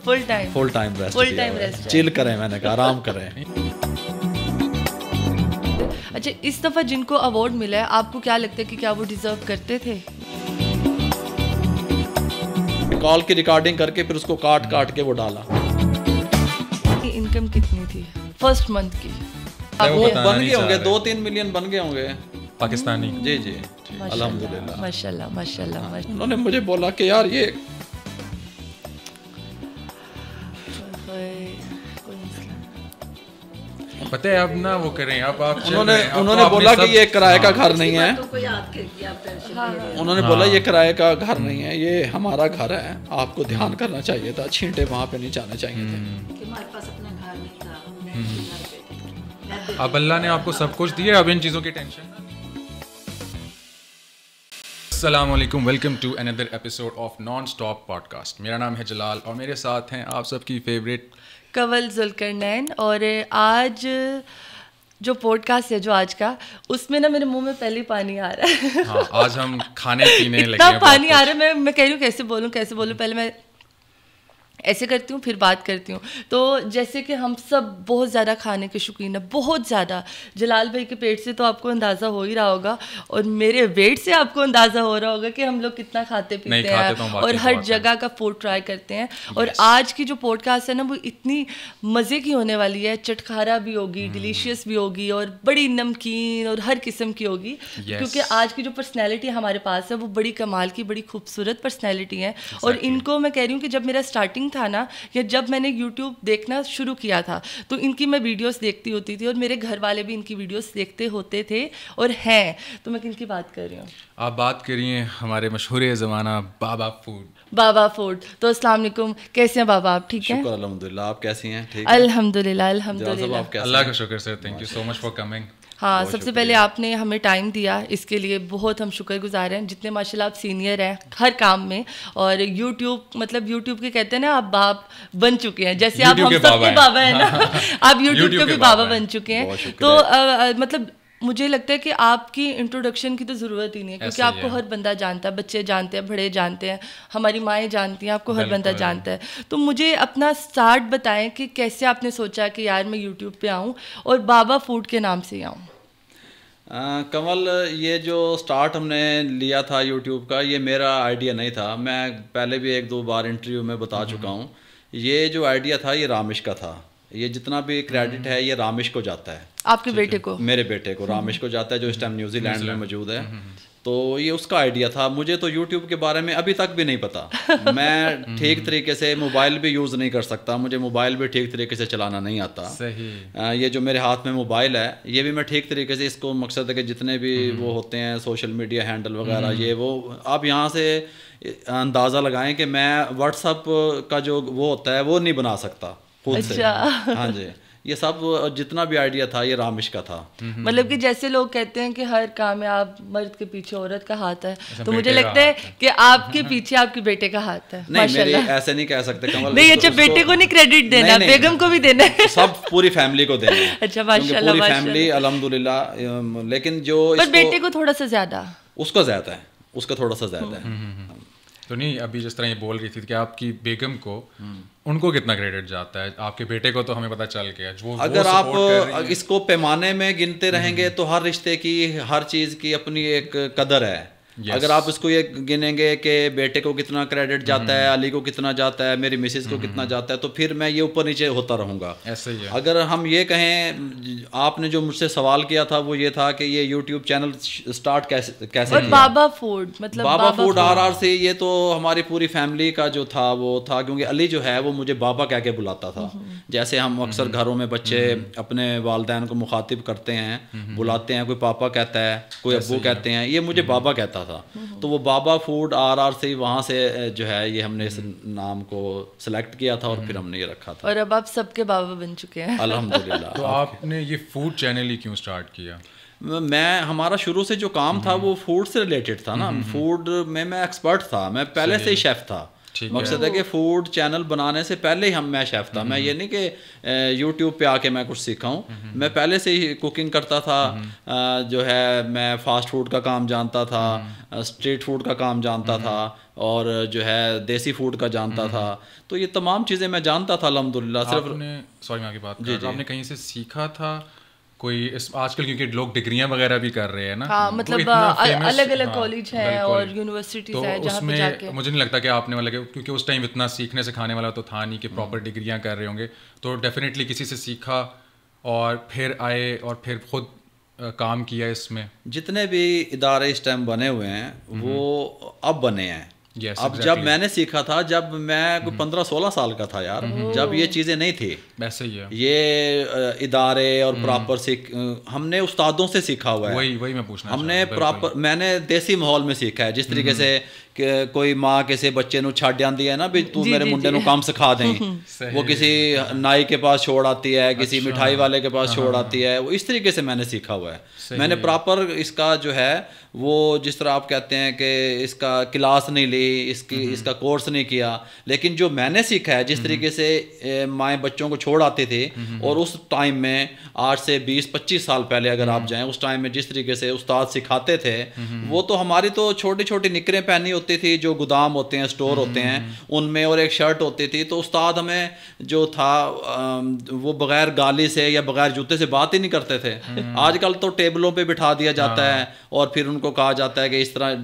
Full time rest چل کریں, میں نے کہا آرام کریں. اچھا, اس دفعہ جن کو ایوارڈ ملا ہے آپ کو کیا لگتا ہے کہ کیا وہ ڈیزرو کرتے تھے؟ کال کی ریکارڈنگ کر کے پھر اس کو کاٹ کے وہ ڈالا. انکم کتنی تھی فرسٹ منتھ کی؟ وہ بن گئے ہوں گے 2-3 ملین بن گئے ہوں گے پاکستانی. جی الحمدللہ ماشاءاللہ. انہوں نے مجھے بولا کہ یار یہ پتہ ہے اب نہ وہ کریں اب آپ انہوں نے بولا کہ یہ کرائے کا گھر نہیں ہے. انہوں نے بولا یہ کرائے کا گھر نہیں ہے, یہ ہمارا گھر ہے, آپ کو دھیان کرنا چاہیے تھا, چھینٹے وہاں پہ نہیں جانے چاہیے تھے. اب اللہ نے آپ کو سب کچھ دیا, اب ان چیزوں کی ٹینشن. السلام علیکم, welcome to another episode of non stop podcast. میرا نام ہے جلال اور میرے ساتھ ہیں آپ سب کی فیوریٹ کنول ذوالقرنین. اور آج جو پوڈ کاسٹ ہے جو آج کا, اس میں نا میرے منہ میں پہلے پانی آ رہا ہے. ہاں, آج ہم کھانے پینے لگے اتنا پانی آ رہا ہے, میں کہہ رہی ہوں کیسے بولوں. پہلے میں ایسے کرتی ہوں پھر بات کرتی ہوں. تو جیسے کہ ہم سب بہت زیادہ کھانے کے شوقین ہیں, بہت زیادہ. جلال بھائی کے پیٹ سے تو آپ کو اندازہ ہو ہی رہا ہوگا, اور میرے ویٹ سے آپ کو اندازہ ہو رہا ہوگا کہ ہم لوگ کتنا کھاتے پیتے ہیں اور ہر جگہ کا فوڈ ٹرائی کرتے ہیں. اور آج کی جو پوڈ کاسٹ ہے نا وہ اتنی مزے کی ہونے والی ہے, چٹکارا بھی ہوگی, ڈیلیشیس بھی ہوگی, اور بڑی نمکین اور ہر قسم کی ہوگی. کیونکہ آج کی جو پرسنالٹی ہمارے پاس ہے وہ بڑی کمال کی, بڑی خوبصورت پرسنالٹی ہے. اور ان کو میں کہہ رہی ہوں کہ جب میرا اسٹارٹنگ تھا نا, یا جب میں نے یوٹیوب دیکھنا شروع کیا تھا, تو ان کی میں ویڈیوز دیکھتی ہوتی تھی, اور میرے گھر والے بھی ان کی ویڈیوز دیکھتے ہوتے تھے اور ہیں. تو میں کن کی بات کر رہی ہوں؟ آپ بات کریے ہمارے مشہور زمانہ بابا فوڈ. تو السلام علیکم, کیسے ہیں بابا آپ؟ ٹھیک ہیں شکر الحمدللہ. آپ کیسی ہیں؟ الحمدللہ. اللہ کا شکر sir, thank you so much for coming. ہاں, سب سے پہلے آپ نے ہمیں ٹائم دیا, اس کے لیے بہت ہم شکر گزار ہیں. جتنے ماشاء اللہ آپ سینئر ہیں ہر کام میں, اور یوٹیوب کے کہتے ہیں نا آپ باپ بن چکے ہیں, جیسے آپ ہم سب کے بابا ہیں نا, آپ یوٹیوب کے بھی بابا بن چکے ہیں. تو مطلب مجھے لگتا ہے کہ آپ کی انٹروڈکشن کی تو ضرورت ہی نہیں ہے, کیونکہ آپ کو ہر بندہ جانتا ہے, بچے جانتے ہیں, بڑے جانتے ہیں, ہماری مائیں جانتی ہیں, آپ کو ہر بندہ جانتا ہے. تو مجھے اپنا اسٹارٹ بتائیں کہ کیسے آپ نے سوچا کہ یار میں یوٹیوب پہ آؤں اور بابا فوڈ کے نام سے ہی آؤں؟ کمل, یہ جو سٹارٹ ہم نے لیا تھا یوٹیوب کا, یہ میرا آئیڈیا نہیں تھا. میں پہلے بھی 1-2 بار انٹرویو میں بتا چکا ہوں. یہ جو آئیڈیا تھا یہ رامش کا تھا. یہ جتنا بھی کریڈٹ ہے یہ رامش کو جاتا ہے. آپ کے بیٹے کو؟ میرے بیٹے کو رامش کو جاتا ہے, جو اس ٹائم نیوزی لینڈ میں موجود ہے. تو یہ اس کا آئیڈیا تھا. مجھے تو یوٹیوب کے بارے میں ابھی تک بھی نہیں پتا. میں ٹھیک طریقے سے موبائل بھی یوز نہیں کر سکتا, مجھے موبائل بھی ٹھیک طریقے سے چلانا نہیں آتا. یہ جو میرے ہاتھ میں موبائل ہے یہ بھی میں ٹھیک طریقے سے, اس کو مقصد ہے کہ جتنے بھی وہ ہوتے ہیں سوشل میڈیا ہینڈل وغیرہ, یہ وہ آپ یہاں سے اندازہ لگائیں کہ میں واٹس ایپ کا جو وہ ہوتا ہے وہ نہیں بنا سکتا خود سے. ہاں جی, یہ سب جتنا بھی آئیڈیا تھا یہ رامش کا تھا. مطلب کہ جیسے لوگ کہتے ہیں کہ ہر کام میں آپ مرد کے پیچھے عورت کا ہاتھ ہے, تو مجھے لگتا ہے کہ آپ کے پیچھے آپ کے بیٹے کا ہاتھ ہے. نہیں, ایسے نہیں کہہ سکتے کمل. نہیں, اچھا, بیٹے کو نہیں کریڈٹ دینا, بیگم کو بھی دینا ہے, سب پوری فیملی کو دینا ہے. اچھا, ماشاءاللہ, پوری فیملی الحمدللہ. لیکن جو بیٹے کو تھوڑا سا زیادہ, اس کا زیادہ ہے, اس کا تھوڑا سا زیادہ ہے. تو نہیں, ابھی جس طرح یہ بول رہی تھی کہ آپ کی بیگم کو, ان کو کتنا کریڈٹ جاتا ہے؟ آپ کے بیٹے کو تو ہمیں پتہ چل گیا. اگر آپ اس کو پیمانے میں گنتے رہیں گے تو ہر رشتے کی, ہر چیز کی اپنی ایک قدر ہے. اگر آپ اس کو یہ گنیں گے کہ بیٹے کو کتنا کریڈٹ جاتا ہے, علی کو کتنا جاتا ہے, میری مسز کو کتنا جاتا ہے, تو پھر میں یہ اوپر نیچے ہوتا رہوں گا. ایسے ہی ہے. اگر ہم یہ کہیں, آپ نے جو مجھ سے سوال کیا تھا وہ یہ تھا کہ یہ یوٹیوب چینل سٹارٹ کیسے اور بابا فوڈ, مطلب بابا فوڈ RR سے, یہ تو ہماری پوری فیملی کا جو تھا وہ تھا, کیونکہ علی جو ہے وہ مجھے بابا کہہ کے بلاتا تھا. جیسے ہم اکثر گھروں میں بچے اپنے والدین کو مخاطب کرتے ہیں, بلاتے ہیں, کوئی پاپا کہتا ہے, کوئی ابو کہتے ہیں, یہ مجھے بابا کہتا تھا. تو وہ بابا فوڈ RR سے, وہاں سے جو ہے یہ ہم نے اس نام کو سلیکٹ کیا تھا, اور پھر ہم نے یہ رکھا تھا. اور اب آپ سب کے بابا بن چکے ہیں الحمدللہ. تو آپ نے یہ فوڈ چینل ہی کیوں سٹارٹ کیا؟ ہمارا شروع سے جو کام تھا وہ فوڈ سے ریلیٹڈ تھا نا. فوڈ میں ایکسپرٹ تھا, میں پہلے سے ہی شیف تھا. مقصد ہے کہ فوڈ چینل بنانے سے پہلے ہی میں شیف تھا. میں یہ نہیں کہ یوٹیوب پہ آ کے میں کچھ سیکھا ہوں, میں پہلے سے ہی کوکنگ کرتا تھا. جو ہے میں فاسٹ فوڈ کا کام جانتا تھا, اسٹریٹ فوڈ کا کام جانتا تھا, اور جو ہے دیسی فوڈ کا جانتا تھا. تو یہ تمام چیزیں میں جانتا تھا الحمدللہ. صرف سوری میں آپ کی بات کر رہا ہوں, آپ نے کہیں سے سیکھا تھا کوئی آج کل کیونکہ لوگ ڈگریاں وغیرہ بھی کر رہے ہیں نا, ہاں مطلب الگ الگ کالج ہیں اور یونیورسٹیز ہیں جہاں پہ جا کے, مجھے نہیں لگتا کہ آپ نے مطلب کیونکہ اس ٹائم اتنا سیکھنے سکھانے والا تو تھا نہیں کہ پراپر ڈگریاں کر رہے ہوں گے, تو ڈیفینیٹلی کسی سے سیکھا اور پھر آئے اور پھر خود کام کیا اس میں. جتنے بھی ادارے اس ٹائم بنے ہوئے ہیں وہ اب بنے ہیں. اب جب میں نے سیکھا تھا جب میں 15-16 سال کا تھا یار, جب یہ چیزیں نہیں تھی. ویسے ہی ہے یہ ادارے اور پراپر ہم نے استادوں سے سیکھا ہوا ہے. وہی میں پوچھنا, ہم نے پراپر, میں نے دیسی ماحول میں سیکھا ہے. جس طریقے سے کہ کوئی ماں کسی بچے نو چھڈ جاندی ہے نا بھی تو میرے منڈے نو کام سکھا دیں, وہ کسی نائی کے پاس چھوڑ آتی ہے, کسی مٹھائی والے کے پاس چھوڑ آتی ہے. وہ اس طریقے سے میں نے سیکھا ہوا ہے. میں نے پراپر اس کا جو ہے وہ جس طرح آپ کہتے ہیں کہ اس کا کلاس نہیں لی, اس کا کورس نہیں کیا, لیکن جو میں نے سیکھا ہے جس طریقے سے مائیں بچوں کو چھوڑ آتی تھی, اور اس ٹائم میں آج سے 20-25 سال پہلے اگر آپ جائیں, اس ٹائم میں جس طریقے سے استاد سکھاتے تھے, وہ تو ہماری تو چھوٹی چھوٹی نکریں پہنی ہوتی تھی جو گودام ہوتے ہیں, اسٹور ہوتے ہیں ان میں, اور ایک شرٹ ہوتی تھی. تو استاد ہمیں جو تھا وہ بغیر گالی سے یا بغیر جوتے سے بات ہی نہیں کرتے تھے. آج کل تو ٹیبلوں پہ بٹھا دیا جاتا ہے اور پھر ان کو کہا جاتا ہے کہ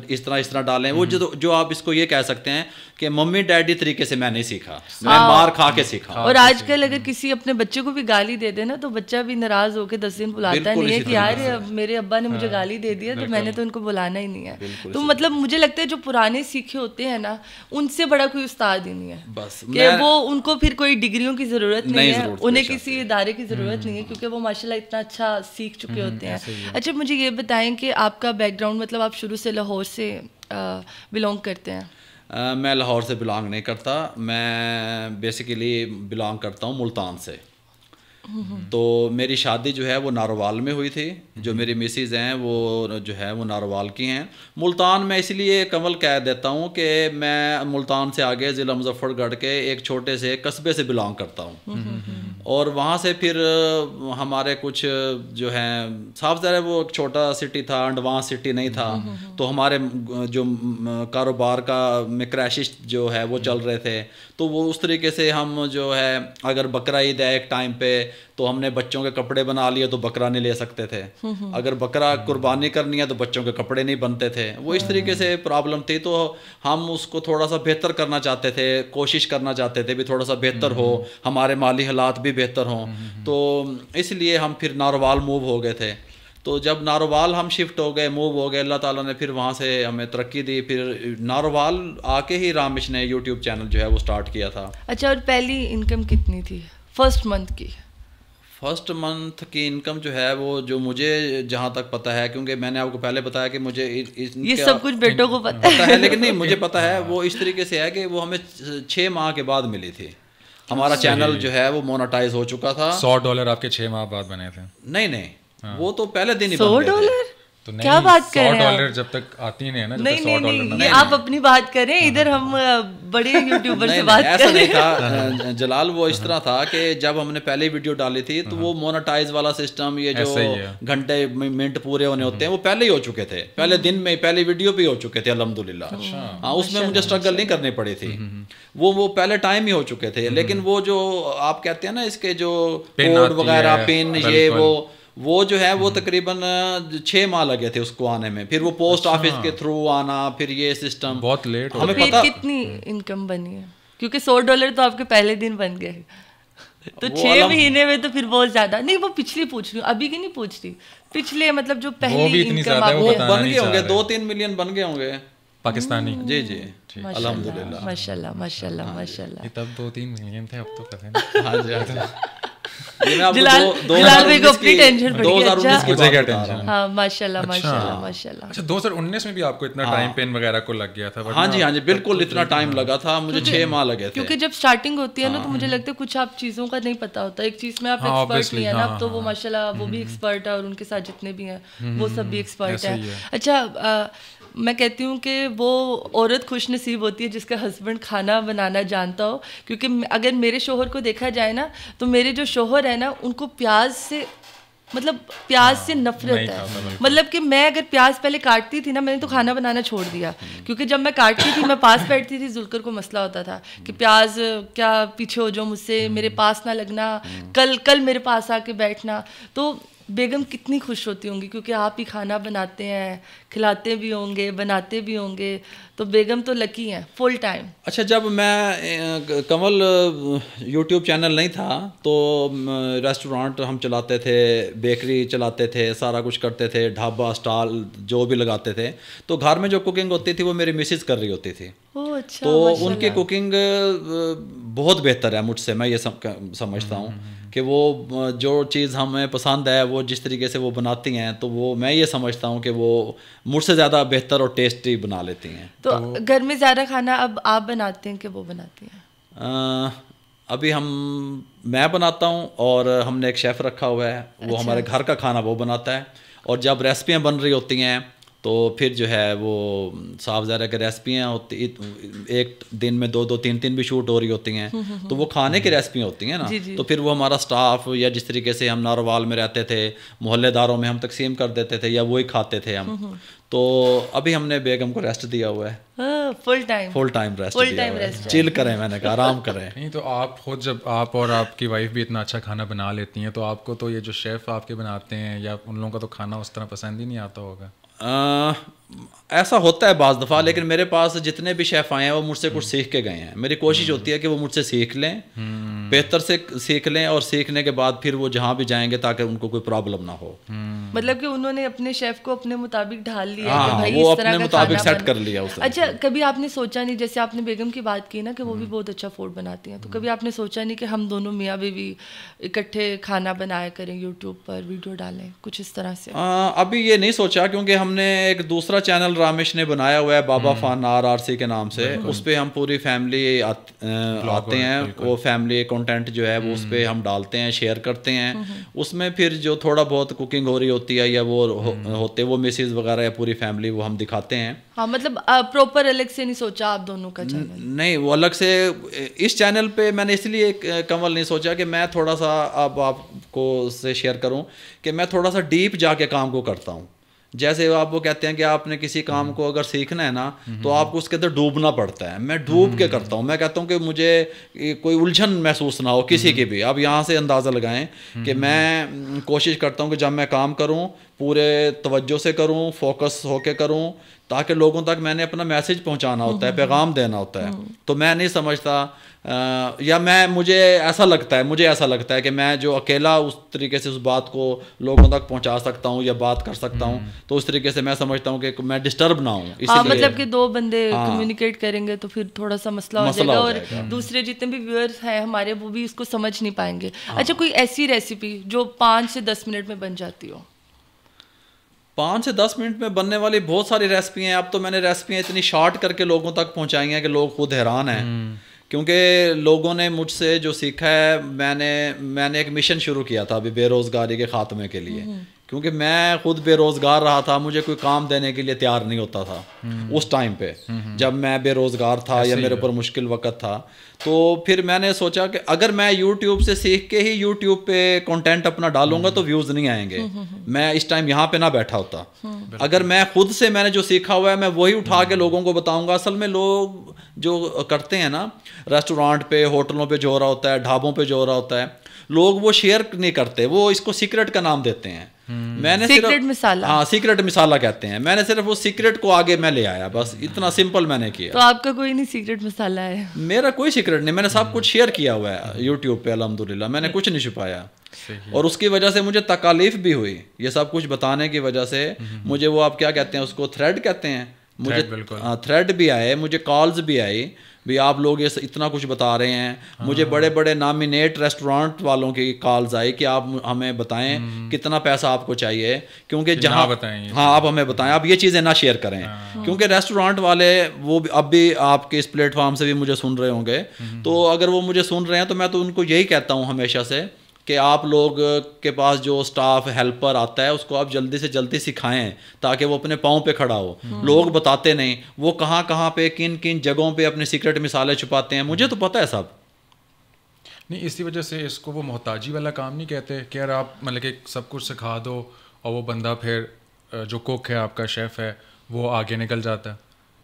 اس طرح ڈالیں. وہ جو آپ اس کو یہ کہہ سکتے ہیں کہ ممی ڈیڈی طریقے سے میں نہیں سیکھا, میں مار کھا کے سیکھا. اور آج کل اگر کسی اپنے بچے کو بھی گالی دے دے نا تو بچہ بھی ناراض ہو کے 10 دن بلاتا نہیں ہے کہ یار میرے ابا نے مجھے گالی دے دیا تو میں نے تو ان کو بلانا ہی نہیں ہے. تو مطلب مجھے لگتا ہے جو پرانے سیکھے ہوتے ہیں نا ان سے بڑا کوئی استاد ہی نہیں ہے, بس کہ وہ ان کو پھر کوئی ڈگریوں کی ضرورت نہیں ہے, انہیں کسی ادارے کی ضرورت نہیں ہے, کیونکہ وہ ماشاء اللہ اتنا اچھا سیکھ چکے ہوتے ہیں. اچھا مجھے یہ بتائیں کہ آپ کا بیک گراؤنڈ, مطلب آپ شروع سے لاہور سے بلانگ کرتے ہیں؟ میں لاہور سے بلانگ نہیں کرتا, میں بیسیکلی بلانگ کرتا ہوں ملتان سے. تو میری شادی جو ہے وہ ناروال میں ہوئی تھی. جو میری مسز ہیں وہ جو ہے وہ ناروال کی ہیں. ملتان میں اس لیے کمل کہہ دیتا ہوں کہ میں ملتان سے آگے ضلع مظفر گڑھ کے ایک چھوٹے سے قصبے سے بلانگ کرتا ہوں, اور وہاں سے پھر ہمارے کچھ جو ہیں صاف ظاہر وہ ایک چھوٹا سٹی تھا, ایڈوانس سٹی نہیں تھا. تو ہمارے جو کاروبار کا میں کرائسس جو ہے وہ چل رہے تھے, تو وہ اس طریقے سے ہم جو ہے اگر بقرہ عید ہے ایک ٹائم پہ تو ہم نے بچوں کے کپڑے بنا لیے تو بکرا نہیں لے سکتے تھے. اگر بکرا قربانی کرنی ہے تو بچوں کے کپڑے نہیں بنتے تھے. وہ اس طریقے سے پرابلم تھی. تو ہم اس کو تھوڑا سا بہتر کرنا چاہتے تھے, کوشش کرنا چاہتے تھے بھی تھوڑا سا بہتر ہو, ہمارے مالی حالات بھی بہتر ہوں. تو اس لیے ہم پھر ناروال موو ہو گئے تھے. تو جب ناروال ہم شفٹ ہو گئے, موو ہو گئے, اللہ تعالیٰ نے پھر وہاں سے ہمیں ترقی دی. پھر ناروال آ کے ہی رامش نے یوٹیوب چینل جو ہے وہ سٹارٹ کیا تھا. اچھا, اور پہلی انکم کتنی تھی فرسٹ منتھ کی؟ فرسٹ منتھ کی انکم جو ہے وہ جو مجھے جہاں تک پتہ ہے, کیونکہ میں نے آپ کو پہلے بتایا کہ مجھے یہ سب کچھ بیٹوں کو پتہ ہے, لیکن نہیں مجھے پتہ ہے وہ اس طریقے سے ہے کہ وہ ہمیں 6 ماہ کے بعد ملی تھی. ہمارا چینل جو ہے وہ مونیٹائز ہو چکا تھا. $100 آپ کے 6 ماہ بعد بنے تھے؟ نہیں, وہ تو پہلے دن ہی بن گئے تھے. کیا بات کر رہے ہیں $100 جب تک آتی نہیں ہے نا, نہیں یہ آپ اپنی بات کریں, ادھر ہم بڑے یوٹیوبر سے بات ایسا نہیں تھا جلال. وہ اس طرح تھا کہ جب ہم نے پہلی ویڈیو ڈالی تھی تو وہ مونیٹائز والا سسٹم, یہ جو گھنٹے منٹ پورے ہونے ہوتے ہیں وہ پہلے ہی ہو چکے تھے, پہلے دن میں پہلی ویڈیو بھی ہو چکے تھے الحمدللہ. ہاں, اس میں مجھے اسٹرگل نہیں کرنی پڑی تھی, وہ پہلے ٹائم ہی ہو چکے تھے. لیکن وہ جو آپ کہتے ہیں نا اس کے جو کوڈ وغیرہ پن یہ وہ جو ہے وہ تقریباً 6 ماہ لگے تھے اس کو آنے میں. پھر وہ پوسٹ آفس کے تھرو آنا, پھر یہ سسٹم بہت لیٹ. ہمیں پتہ کتنی انکم بنی ہے, کیونکہ $100 تو آپ کے پہلے دن بن گئے, تو 6 مہینے میں تو پھر بہت زیادہ نہیں. وہ پچھلی پوچھ رہی ہوں, ابھی کی نہیں پوچھ رہی, پچھلے مطلب جو پہلی انکم آپ وہ بن گئے ہوں گے 2-3 ملین بن گئے ہوں گے پاکستانی. جی الحمدللہ ماشاء اللہ ماشاء اللہ ماشاء اللہ. تب 2-3 ملین تھے, اب تو پتہ نہیں. ہاں جی جلال بھائی کو اپنی ٹینشن پڑی ہے. مجھے کیا ٹینشن. ہاں ماشاء اللہ ماشاء اللہ ماشاء اللہ. اچھا 2019 میں بھی آپ کو اتنا ٹائم پین وغیرہ کو لگ گیا تھا؟ ہاں جی بالکل اتنا ٹائم لگا تھا مجھے, 6 ماہ لگے تھے. کیونکہ جب اسٹارٹنگ ہوتی ہے نا تو مجھے لگتا ہے کچھ آپ چیزوں کا نہیں پتا ہوتا. ایک چیز میں آپ ایکسپرٹ نہیں ہے نا, اب تو وہ ماشاء اللہ وہ بھی ایکسپرٹ ہے اور ان کے ساتھ جتنے بھی ہیں وہ سب بھی ایکسپرٹ ہیں. اچھا میں کہتی ہوں کہ وہ عورت خوش نصیب ہوتی ہے جس کا ہسبینڈ کھانا بنانا جانتا ہو, کیونکہ اگر میرے شوہر کو دیکھا جائے نا تو میرے جو شوہر ہے نا ان کو پیاز سے نفرت ہے. مطلب کہ میں اگر پیاز پہلے کاٹتی تھی نا, میں نے تو کھانا بنانا چھوڑ دیا, کیونکہ جب میں کاٹتی تھی میں پاس بیٹھتی تھی, ذوالفقار کو مسئلہ ہوتا تھا کہ پیاز کیا پیچھے ہو جاؤ مجھ سے, میرے پاس نہ لگنا, کل میرے پاس آ کے بیٹھنا. تو بیگم کتنی خوش ہوتی ہوں گی کیونکہ آپ ہی کھانا بناتے ہیں, کھلاتے بھی ہوں گے, بناتے بھی ہوں گے, تو بیگم تو لکی ہیں فل ٹائم. اچھا, جب میں کمل یوٹیوب چینل نہیں تھا تو ریسٹورانٹ ہم چلاتے تھے, بیکری چلاتے تھے, سارا کچھ کرتے تھے, ڈھابا اسٹال جو بھی لگاتے تھے, تو گھر میں جو کوکنگ ہوتی تھی وہ میری مسز کر رہی ہوتی تھی. تو ان کی کوکنگ بہت بہتر ہے مجھ سے, میں یہ سمجھتا ہوں کہ وہ جو چیز ہمیں پسند ہے وہ جس طریقے سے وہ بناتی ہیں, تو وہ میں یہ سمجھتا ہوں کہ وہ مجھ سے زیادہ بہتر اور ٹیسٹی بنا لیتی ہیں. تو گھر میں زیادہ کھانا اب آپ بناتے ہیں کہ وہ بناتی ہیں؟ ابھی میں بناتا ہوں, اور ہم نے ایک شیف رکھا ہوا ہے, وہ ہمارے گھر کا کھانا وہ بناتا ہے, اور جب ریسپیاں بن رہی ہوتی ہیں تو پھر جو ہے وہ صاف ظاہر ہے کہ ریسپیاں ہوتی ایک دن میں 2-3 بھی شوٹ ہو رہی ہوتی ہیں, تو وہ کھانے کی ریسپیاں ہوتی ہیں نا, تو پھر وہ ہمارا سٹاف یا جس طریقے سے ہم ناروال میں رہتے تھے محلے داروں میں ہم تقسیم کر دیتے تھے یا وہی کھاتے تھے ہم. تو ابھی ہم نے بیگم کو ریسٹ دیا ہوا ہے, فل ٹائم ریسٹ دیا ہوا ہے, چل کریں, میں نے کہا آرام کریں. نہیں تو آپ خود جب آپ اور آپ کی وائف بھی اتنا اچھا کھانا بنا لیتی ہیں تو آپ کو تو یہ جو شیف آپ کے بناتے ہیں یا ان لوگوں کا تو کھانا اس طرح پسند ہی نہیں آتا ہوگا. ایسا ہوتا ہے بعض دفعہ, لیکن میرے پاس جتنے بھی شیف آئے ہیں وہ مجھ سے کچھ سیکھ کے گئے ہیں. میری کوشش ہوتی ہے کہ وہ مجھ سے سیکھ لیں, بہتر سے سیکھ لیں, اور سیکھنے کے بعد پھر وہ جہاں بھی جائیں گے تاکہ ان کو کوئی پرابلم نہ ہو. مطلب کہ انہوں نے اپنے شیف کو اپنے مطابق ڈھال لیا, وہ اپنے مطابق سیٹ کر لیا. اچھا, کبھی آپ نے سوچا نہیں, جیسے آپ نے بیگم کی بات کی نا کہ وہ بھی بہت اچھا فوڈ بناتی ہیں, تو کبھی آپ نے سوچا نہیں کہ ہم دونوں میاں بیوی اکٹھے کھانا بنایا کریں, یوٹیوب پر ویڈیو ڈالیں, کچھ اس طرح سے؟ ابھی یہ نہیں سوچا, کیونکہ ہم نے ایک دوسرا چینل رامش نے بنایا ہوا ہے بابا فن RRC کے نام سے, اس پہ ہم پوری فیملی آتے ہیں, وہ فیملی کنٹینٹ جو ہے وہ اس پہ ہم ڈالتے ہیں, شیئر کرتے ہیں. اس میں پھر جو تھوڑا بہت کوکنگ ہو رہی ہوتی ہے یا وہ ہوتے وہ مسز وغیرہ یا پوری فیملی وہ ہم دکھاتے ہیں. ہاں, مطلب پراپر الگ سے نہیں سوچا آپ دونوں کا چینل؟ نہیں, وہ الگ سے اس چینل پہ میں نے اس لیے کمل نہیں سوچا کہ میں تھوڑا سا اب آپ کو سے شیئر کروں کہ میں تھوڑا سا ڈیپ جا کے کام کو کرتا ہوں. جیسے آپ وہ کہتے ہیں کہ آپ نے کسی کام کو اگر سیکھنا ہے نا تو آپ کو اس کے اندر ڈوبنا پڑتا ہے. میں ڈوب کے کرتا ہوں. میں کہتا ہوں کہ مجھے کوئی الجھن محسوس نہ ہو کسی کی بھی. آپ یہاں سے اندازہ لگائیں کہ میں کوشش کرتا ہوں کہ جب میں کام کروں پورے توجہ سے کروں, فوکس ہو کے کروں, تاکہ لوگوں تک میں نے اپنا میسج پہنچانا ہوتا ہے, پیغام دینا ہوتا ہے. تو میں نہیں سمجھتا, یا مجھے ایسا لگتا ہے کہ میں جو اکیلا اس طریقے سے اس بات کو لوگوں تک پہنچا سکتا ہوں یا بات کر سکتا ہوں, تو اس طریقے سے میں سمجھتا ہوں کہ میں ڈسٹرب نہ ہوں. مطلب کہ 2 بندے کمیونیکیٹ کریں گے تو پھر تھوڑا سا مسئلہ ہو جائے گا, اور دوسرے جتنے بھی ویورز ہیں ہمارے وہ بھی اس کو سمجھ نہیں پائیں گے. اچھا, کوئی ایسی ریسیپی جو 5 سے 10 منٹ میں بن جاتی ہو؟ 5 سے 10 منٹ میں بننے والی بہت ساری ریسپی ہیں. اب تو میں نے ریسپیاں اتنی شارٹ کر کے لوگوں تک پہنچائی ہیں کہ لوگ خود حیران ہیں, کیونکہ لوگوں نے مجھ سے جو سیکھا ہے, میں نے ایک مشن شروع کیا تھا ابھی بے روزگاری کے خاتمے کے لیے, کیونکہ میں خود بے روزگار رہا تھا, مجھے کوئی کام دینے کے لیے تیار نہیں ہوتا تھا اس ٹائم پہ جب میں بے روزگار تھا یا میرے اوپر مشکل وقت تھا. تو پھر میں نے سوچا کہ اگر میں یوٹیوب سے سیکھ کے ہی یوٹیوب پہ کنٹینٹ اپنا ڈالوں گا تو ویوز نہیں آئیں گے. میں اس ٹائم یہاں پہ نہ بیٹھا ہوتا. اگر میں خود سے میں نے جو سیکھا ہوا ہے میں وہی اٹھا کے لوگوں کو بتاؤں گا. اصل میں لوگ جو کرتے ہیں نا ریسٹورانٹ پہ, ہوٹلوں پہ جو ہو رہا ہوتا ہے, ڈھابوں پہ جو ہو رہا ہوتا ہے, لوگ وہ شیئر نہیں کرتے, وہ اس کو سیکرٹ کا نام دیتے ہیں. میں نے سیکرٹ مسالہ, ہاں سیکرٹ مسالہ کہتے ہیں. میں نے صرف وہ سیکرٹ کو آگے میں لے آیا, بس اتنا سمپل میں نے کیا. تو آپ کا کوئی نہیں سیکرٹ مسالہ ہے؟ میرا کوئی سیکرٹ نہیں, میں نے سب کچھ شیئر کیا ہوا ہے یوٹیوب پہ الحمدللہ. میں نے کچھ نہیں چھپایا, اور اس کی وجہ سے مجھے تکالیف بھی ہوئی. یہ سب کچھ بتانے کی وجہ سے مجھے وہ آپ کیا کہتے ہیں اس کو, تھریڈ کہتے ہیں, مجھے تھریڈ بھی آئے, مجھے کالز بھی آئی بھی آپ لوگ یہ اتنا کچھ بتا رہے ہیں. مجھے بڑے بڑے نامینیٹ ریسٹورانٹ والوں کی کالز آئی کہ آپ ہمیں بتائیں کتنا پیسہ آپ کو چاہیے, کیونکہ جہاں ہاں آپ ہمیں بتائیں, آپ یہ چیزیں نہ شیئر کریں. کیونکہ ریسٹورانٹ والے وہ اب بھی آپ کے اس پلیٹ فارم سے بھی مجھے سن رہے ہوں گے, تو اگر وہ مجھے سن رہے ہیں تو میں تو ان کو یہی کہتا ہوں ہمیشہ سے کہ آپ لوگ کے پاس جو اسٹاف ہیلپر آتا ہے اس کو آپ جلدی سے جلدی سکھائیں تاکہ وہ اپنے پاؤں پہ کھڑا ہو. لوگ بتاتے نہیں وہ کہاں کہاں پہ کن کن جگہوں پہ اپنے سیکرٹ مثالیں چھپاتے ہیں, مجھے تو پتہ ہے سب. نہیں, اسی وجہ سے اس کو وہ محتاجی والا کام نہیں کہتے کہ یار آپ مطلب کہ سب کچھ سکھا دو اور وہ بندہ پھر جو کوک ہے آپ کا شیف ہے وہ آگے نکل جاتا ہے,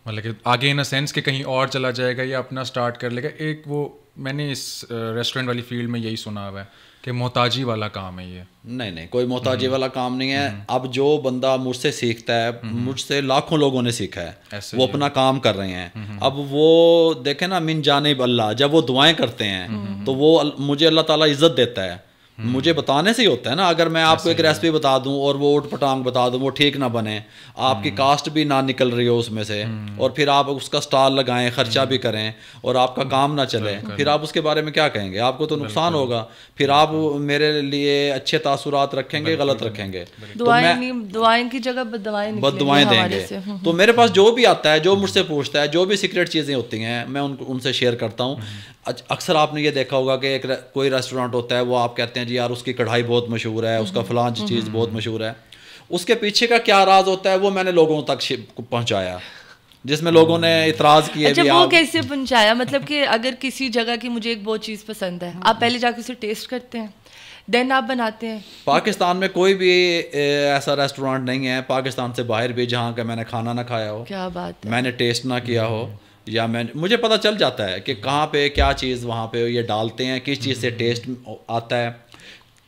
مطلب کہ آگے ان اے سینس کہ کہیں اور چلا جائے گا یا اپنا اسٹارٹ کر لے گا. ایک وہ میں نے اس ریسٹورینٹ والی فیلڈ میں یہی سنا ہوا ہے کہ محتاجی والا کام ہے یہ. نہیں, کوئی محتاجی والا کام نہیں ہے. اب جو بندہ مجھ سے سیکھتا ہے, مجھ سے لاکھوں لوگوں نے سیکھا ہے, وہ اپنا کام کر رہے ہیں. اب وہ دیکھیں نا من جانب اللہ, جب وہ دعائیں کرتے ہیں تو وہ مجھے اللہ تعالیٰ عزت دیتا ہے. مجھے بتانے سے ہی ہوتا ہے نا. اگر میں آپ کو ایک ریسپی بتا دوں اور وہ اوٹ پٹانگ بتا دوں, وہ ٹھیک نہ بنے, آپ کی کاسٹ بھی نہ نکل رہی ہو اس میں سے, اور پھر آپ اس کا اسٹال لگائیں, خرچہ بھی کریں, اور آپ کا کام نہ چلے, پھر آپ اس کے بارے میں کیا کہیں گے؟ آپ کو تو نقصان ہوگا. پھر آپ میرے لیے اچھے تاثرات رکھیں گے, غلط رکھیں گے, دعائیں کی جگہ بد دعائیں دیں گے. تو میرے پاس جو بھی آتا ہے, جو مجھ سے پوچھتا ہے, جو بھی سیکریٹ چیزیں ہوتی ہیں, میں ان سے شیئر کرتا ہوں. اکثر آپ نے یہ دیکھا ہوگا کہ ایک کوئی ریسٹورینٹ ہوتا ہے, وہ آپ کہتے ہیں جی یار اس کی کڑھائی بہت مشہور ہے, اس کا فلاں چیز بہت مشہور ہے. اس کے پیچھے کا کیا راز ہوتا ہے وہ میں نے لوگوں تک پہنچایا, جس میں لوگوں نے اعتراض کیے. اچھا, وہ کیسے پہنچایا؟ مطلب کہ اگر کسی جگہ کی مجھے ایک بہت چیز پسند ہے, آپ پہلے جا کے اسے ٹیسٹ کرتے ہیں, دین آپ بناتے ہیں. پاکستان میں کوئی بھی ایسا ریسٹورینٹ نہیں ہے, پاکستان سے باہر بھی, جہاں کا میں نے کھانا نہ کھایا ہو, کیا بات ہے, میں نے ٹیسٹ نہ کیا ہو, یا مجھے پتہ چل جاتا ہے کہ کہاں پہ کیا چیز وہاں پہ یہ ڈالتے ہیں, کس چیز سے ٹیسٹ آتا ہے,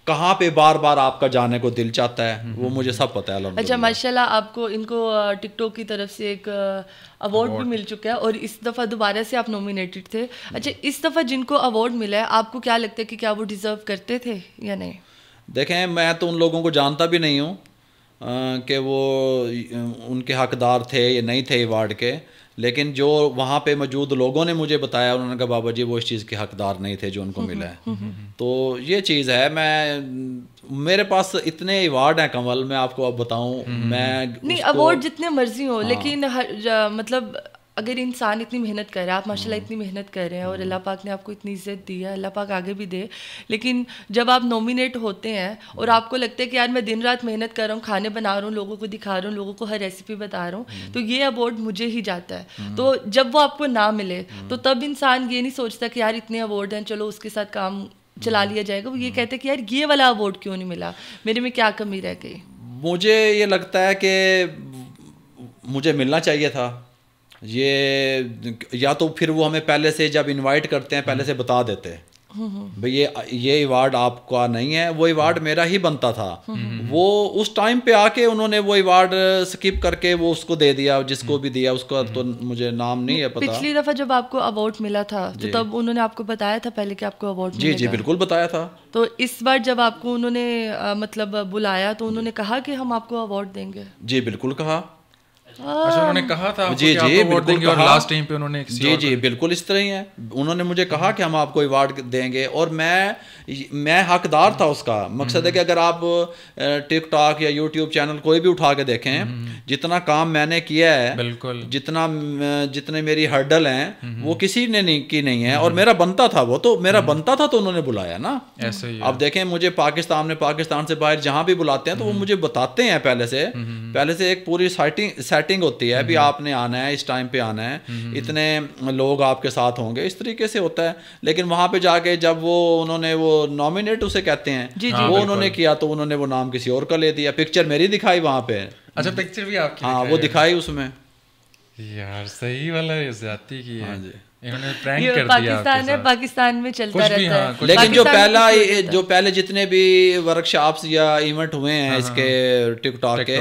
کہاں پہ بار بار آپ کا جانے کو دل چاہتا ہے, وہ مجھے سب پتہ ہے. اچھا, ماشاء اللہ آپ کو ان کو ٹک ٹاک کی طرف سے ایک ایوارڈ بھی مل چکا ہے, اور اس دفعہ دوبارہ سے آپ نومینیٹڈ تھے. اچھا, اس دفعہ جن کو ایوارڈ ملا ہے, آپ کو کیا لگتا ہے کہ کیا وہ ڈیزرو کرتے تھے یا نہیں؟ دیکھیں, میں تو ان لوگوں کو جانتا بھی نہیں ہوں کہ وہ ان کے حقدار تھے یا نہیں تھے ایوارڈ کے, لیکن جو وہاں پہ موجود لوگوں نے مجھے بتایا, انہوں نے کہا بابا جی وہ اس چیز کے حقدار نہیں تھے جو ان کو ملا ہے. تو یہ چیز ہے. میرے پاس اتنے ایوارڈ ہیں کمل, میں آپ کو اب بتاؤں. میں نہیں, ایوارڈ جتنے مرضی ہوں, لیکن مطلب اگر انسان اتنی محنت کر رہا ہے, آپ ماشاء اللہ اتنی محنت کر رہے ہیں, اور اللہ پاک نے آپ کو اتنی عزت دی ہے, اللہ پاک آگے بھی دے, لیکن جب آپ نومینیٹ ہوتے ہیں اور آپ کو لگتا ہے کہ یار میں دن رات محنت کر رہا ہوں, کھانے بنا رہا ہوں, لوگوں کو دکھا رہا ہوں, لوگوں کو ہر ریسیپی بتا رہا ہوں, تو یہ ایوارڈ مجھے ہی جاتا ہے. تو جب وہ آپ کو نہ ملے تو تب انسان یہ نہیں سوچتا کہ یار اتنے ایوارڈ ہیں, چلو اس کے ساتھ کام چلا لیا جائے گا. وہ یہ کہتے ہیں کہ یار یہ والا ایوارڈ کیوں نہیں ملا, میرے میں کیا کمی رہ گئی. مجھے یہ لگتا ہے کہ مجھے ملنا چاہیے تھا یہ, یا تو پھر وہ ہمیں پہلے سے جب انوائٹ کرتے ہیں پہلے سے بتا دیتے بھئی یہ ایوارڈ آپ کا نہیں ہے, وہ ایوارڈ میرا ہی بنتا تھا. وہ اس ٹائم پہ آ کے انہوں نے وہ ایوارڈ سکپ کر کے وہ اس کو دے دیا, جس کو بھی دیا, اس کا تو مجھے نام نہیں ہے پتا. پچھلی دفعہ جب آپ کو ایوارڈ ملا تھا تو تب انہوں نے آپ کو بتایا تھا پہلے کہ آپ کو ایوارڈ ملے گا؟ جی بالکل بتایا تھا. تو اس بار جب آپ کو انہوں نے مطلب بلایا تو انہوں نے کہا کہ ہم آپ کو ایوارڈ دیں گے؟ جی بالکل کہا. اچھا, انہوں نے کہا تھا جی بالکل کہا. لاسٹ ٹائم پہ انہوں نے جی بالکل اس طرح ہی ہے. انہوں نے مجھے کہا کہ ہم آپ کو ایوارڈ دیں گے, اور میں حقدار تھا اس کا. مقصد ہے کہ اگر آپ ٹک ٹاک یا یوٹیوب چینل کوئی بھی اٹھا کے دیکھیں, جتنا کام میں نے کیا ہے, بالکل جتنے میری ہرڈل ہیں وہ کسی نے نہیں ہے, اور میرا بنتا تھا, وہ تو میرا بنتا تھا تو انہوں نے بلایا نا. ایسے ہی اب دیکھیں مجھے پاکستان سے باہر جہاں بھی بلاتے ہیں تو وہ مجھے بتاتے ہیں پہلے سے ایک پوری سیٹنگ ہوتی ہے, بھی آپ نے آنا ہے, اس ٹائم پہ آنا ہے, اتنے لوگ آپ کے ساتھ ہوں گے, اس طریقے سے ہوتا ہے. لیکن وہاں پہ جا کے جب انہوں نے وہ نامینیٹ اسے کہتے ہیں, وہ انہوں نے کیا تو انہوں نے وہ نام کسی اور کا لے دیا. پکچر میری دکھائی وہاں پہ. اچھا, پکچر بھی آپ کی؟ ہاں, وہ دکھائی اس میں. یار صحیح والا زیادتی کی ہے. ہاں جی, انہوں نے پرینک کر دیا. پاکستان میں چلتا رہتا ہے. لیکن جو پہلے جتنے بھی ورک شاپس یا ایونٹ ہوئے ہیں اس کے ٹک ٹاک کے,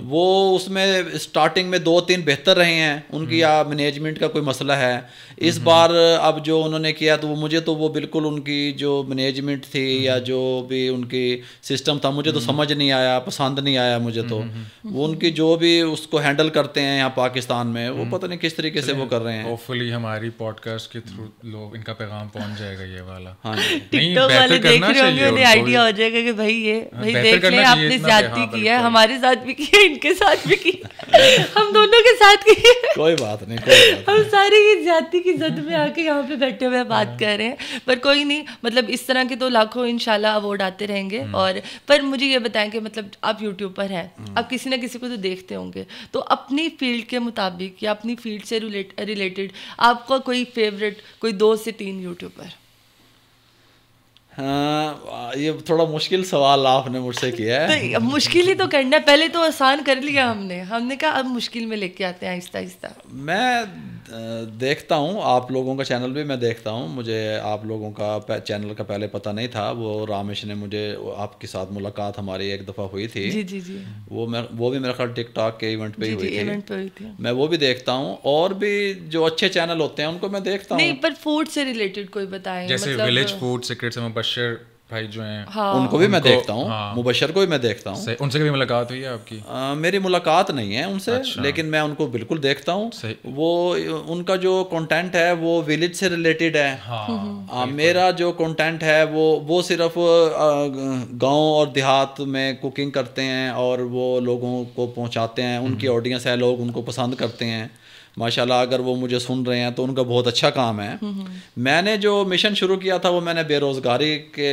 وہ اس میں اسٹارٹنگ میں 2-3 بہتر رہے ہیں. ان کی یا مینجمنٹ کا کوئی مسئلہ ہے. اس بار اب جو انہوں نے کیا تو مجھے تو وہ بالکل ان کی جو مینجمنٹ تھی یا جو بھی ان کی سسٹم تھا, مجھے تو سمجھ نہیں آیا, پسند نہیں آیا مجھے تو. وہ ان کی جو بھی اس کو ہینڈل کرتے ہیں یہاں پاکستان میں, وہ پتہ نہیں کس طریقے سے وہ کر رہے ہیں. ہوپفلی ہماری پوڈ کاسٹ کے تھرو لوگ ان کا پیغام پہنچ جائے گا یہ والا. ہاں ٹک ٹاک والے دیکھ رہے ہوں گے, انہیں آئیڈیا ہو جائے گا کہ بھائی یہ بھائی دیکھ لیں آپ نے زیادتی کی ہے, ہمارے ساتھ بھی کی ہے, ان کے ساتھ بھی کی, ہم دونوں کے ساتھ کی, کوئی بات نہیں, ہم سارے یہ زیادتی کی زد میں آ کے یہاں پہ بیٹھے ہوئے بات کر رہے ہیں. پر کوئی نہیں, مطلب اس طرح کے تو لاکھوں انشاءاللہ اوارڈ آتے رہیں گے. اور پر مجھے یہ بتائیں کہ مطلب آپ یوٹیوب پر ہیں, آپ کسی نہ کسی کو تو دیکھتے ہوں گے, تو اپنی فیلڈ کے مطابق یا اپنی فیلڈ سے ریلیٹڈ آپ کا کوئی فیوریٹ کوئی 2 سے 3 یوٹیوبر؟ ہاں یہ تھوڑا مشکل سوال آپ نے مجھ سے کیا ہے. تو مشکل ہی تو کرنا ہے, پہلے تو آسان کر لیا ہم نے کہا اب مشکل میں لے کے آتے ہیں آہستہ آہستہ. میں دیکھتا ہوں آپ لوگوں کا چینل بھی میں دیکھتا ہوں, مجھے آپ لوگوں کا چینل کا پہلے پتہ نہیں تھا, وہ رامیش نے مجھے آپ کے ساتھ ملاقات ہماری ایک دفعہ ہوئی تھی. جی جی جی, وہ بھی میرا خیال ٹک ٹاک کے ایونٹ پہ ہی ہوئی تھی. میں وہ بھی دیکھتا ہوں, اور بھی جو اچھے چینل ہوتے ہیں ان کو میں دیکھتا ہوں. نہیں پر فوڈ سے ریلیٹڈ کوئی بتائیں, جیسے ولیج فوڈ سیکرٹس میں مبشر بھائی جو ہیں ان کو بھی میں دیکھتا ہوں, مبشر کو بھی میں دیکھتا ہوں. ان سے کبھی ملاقات ہوئی ہے آپ کی؟ میری ملاقات نہیں ہے ان سے, لیکن میں ان کو بالکل دیکھتا ہوں. وہ ان کا جو کنٹینٹ ہے وہ ولیج سے ریلیٹڈ ہے. میرا جو کنٹینٹ ہے وہ صرف گاؤں اور دیہات میں کوکنگ کرتے ہیں اور وہ لوگوں کو پہنچاتے ہیں, ان کی آڈینس ہے, لوگ ان کو پسند کرتے ہیں ماشاءاللہ. اگر وہ مجھے سن رہے ہیں تو ان کا بہت اچھا کام ہے. میں نے جو مشن شروع کیا تھا وہ میں نے بے روزگاری کے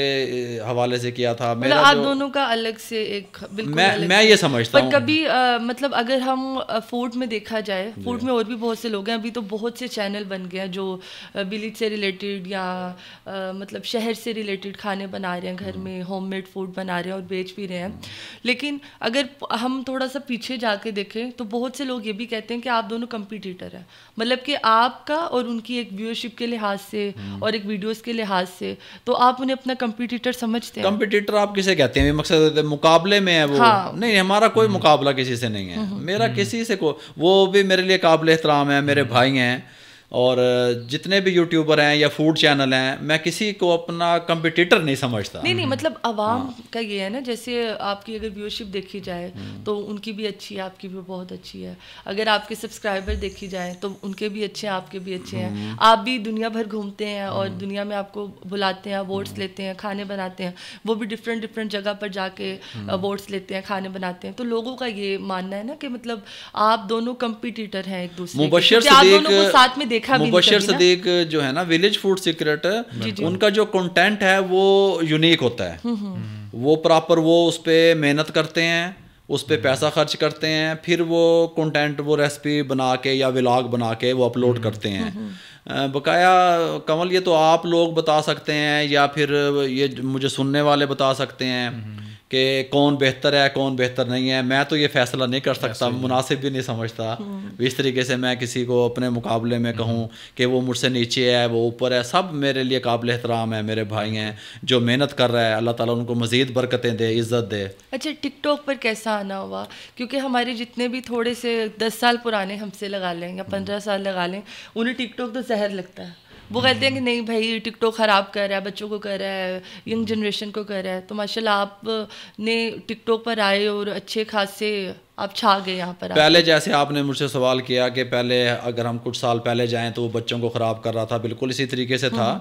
حوالے سے کیا تھا. میرا آپ دونوں کا الگ سے ایک بالکل میں یہ سمجھتا ہوں. پر کبھی مطلب اگر ہم فوڈ میں دیکھا جائے, فوڈ میں اور بھی بہت سے لوگ ہیں, ابھی تو بہت سے چینل بن گئے ہیں جو ولیج سے ریلیٹڈ یا مطلب شہر سے ریلیٹڈ کھانے بنا رہے ہیں, گھر میں ہوم میڈ فوڈ بنا رہے ہیں اور بیچ بھی رہے ہیں. لیکن اگر ہم تھوڑا سا پیچھے جا کے دیکھیں تو بہت سے لوگ یہ بھی کہتے ہیں کہ آپ دونوں کمپیٹیٹر ہے, مطلب کہ آپ کا اور ان کی ایک ویورشپ کے لحاظ سے اور ایک ویڈیوز کے لحاظ سے, تو آپ انہیں اپنا کمپیٹیٹر سمجھتے ہیں. کمپیٹیٹر آپ کسے کہتے ہیں؟ مقصد مقابلے میں ہے وہ. نہیں, ہمارا کوئی مقابلہ کسی سے نہیں ہے, میرا کسی سے وہ بھی میرے لیے قابل احترام ہے, میرے بھائی ہیں. اور جتنے بھی یوٹیوبر ہیں یا فوڈ چینل ہیں, میں کسی کو اپنا کمپٹیٹر نہیں سمجھتا. نہیں مطلب عوام کا یہ ہے نا, جیسے آپ کی اگر ویورشپ دیکھی جائے تو ان کی بھی اچھی ہے, آپ کی بھی بہت اچھی ہے. اگر آپ کے سبسکرائبر دیکھی جائیں تو ان کے بھی اچھے ہیں, آپ کے بھی اچھے ہیں. آپ بھی دنیا بھر گھومتے ہیں اور دنیا میں آپ کو بلاتے ہیں, اوارڈس لیتے ہیں, کھانے بناتے ہیں. وہ بھی ڈفرینٹ جگہ پر جا کے اوارڈس لیتے ہیں, کھانے بناتے ہیں. تو لوگوں کا یہ ماننا ہے نا کہ مطلب آپ دونوں کمپیٹیٹر ہیں ایک دوسرے کے, آپ دونوں کو ساتھ میں مبشر صدیق جو ہے نا ولیج فوڈ سیکرٹ, ان کا جو کنٹینٹ ہے وہ یونیک ہوتا ہے. وہ پراپر وہ اس پہ محنت کرتے ہیں, اس پہ پیسہ خرچ کرتے ہیں, پھر وہ کنٹینٹ وہ ریسپی بنا کے یا ولاگ بنا کے وہ اپلوڈ کرتے ہیں. بقایا کمل یہ تو آپ لوگ بتا سکتے ہیں یا پھر یہ مجھے سننے والے بتا سکتے ہیں کہ کون بہتر ہے کون بہتر نہیں ہے. میں تو یہ فیصلہ نہیں کر سکتا, مناسب بھی نہیں سمجھتا. اس طریقے سے میں کسی کو اپنے مقابلے میں کہوں کہ وہ مجھ سے نیچے ہے وہ اوپر ہے. سب میرے لیے قابل احترام ہے, میرے بھائی ہیں. جو محنت کر رہا ہے اللہ تعالیٰ ان کو مزید برکتیں دے, عزت دے. اچھا, ٹک ٹاک پر کیسا آنا ہوا؟ کیونکہ ہمارے جتنے بھی تھوڑے سے 10 سال پرانے ہم سے لگا لیں یا 15 سال لگا لیں, انہیں ٹک ٹاک تو زہر لگتا ہے. وہ کہتے ہیں کہ نہیں بھائی ٹک ٹاک خراب کر رہا ہے, بچوں کو کر رہا ہے, ینگ جنریشن کو کر رہا ہے. تو ماشاء اللہ آپ نے ٹک ٹاک پر آئے اور اچھے خاصے آپ چھا گئے یہاں پر. پہلے جیسے آپ نے مجھ سے سوال کیا کہ پہلے اگر ہم کچھ سال پہلے جائیں تو وہ بچوں کو خراب کر رہا تھا, بالکل اسی طریقے سے تھا.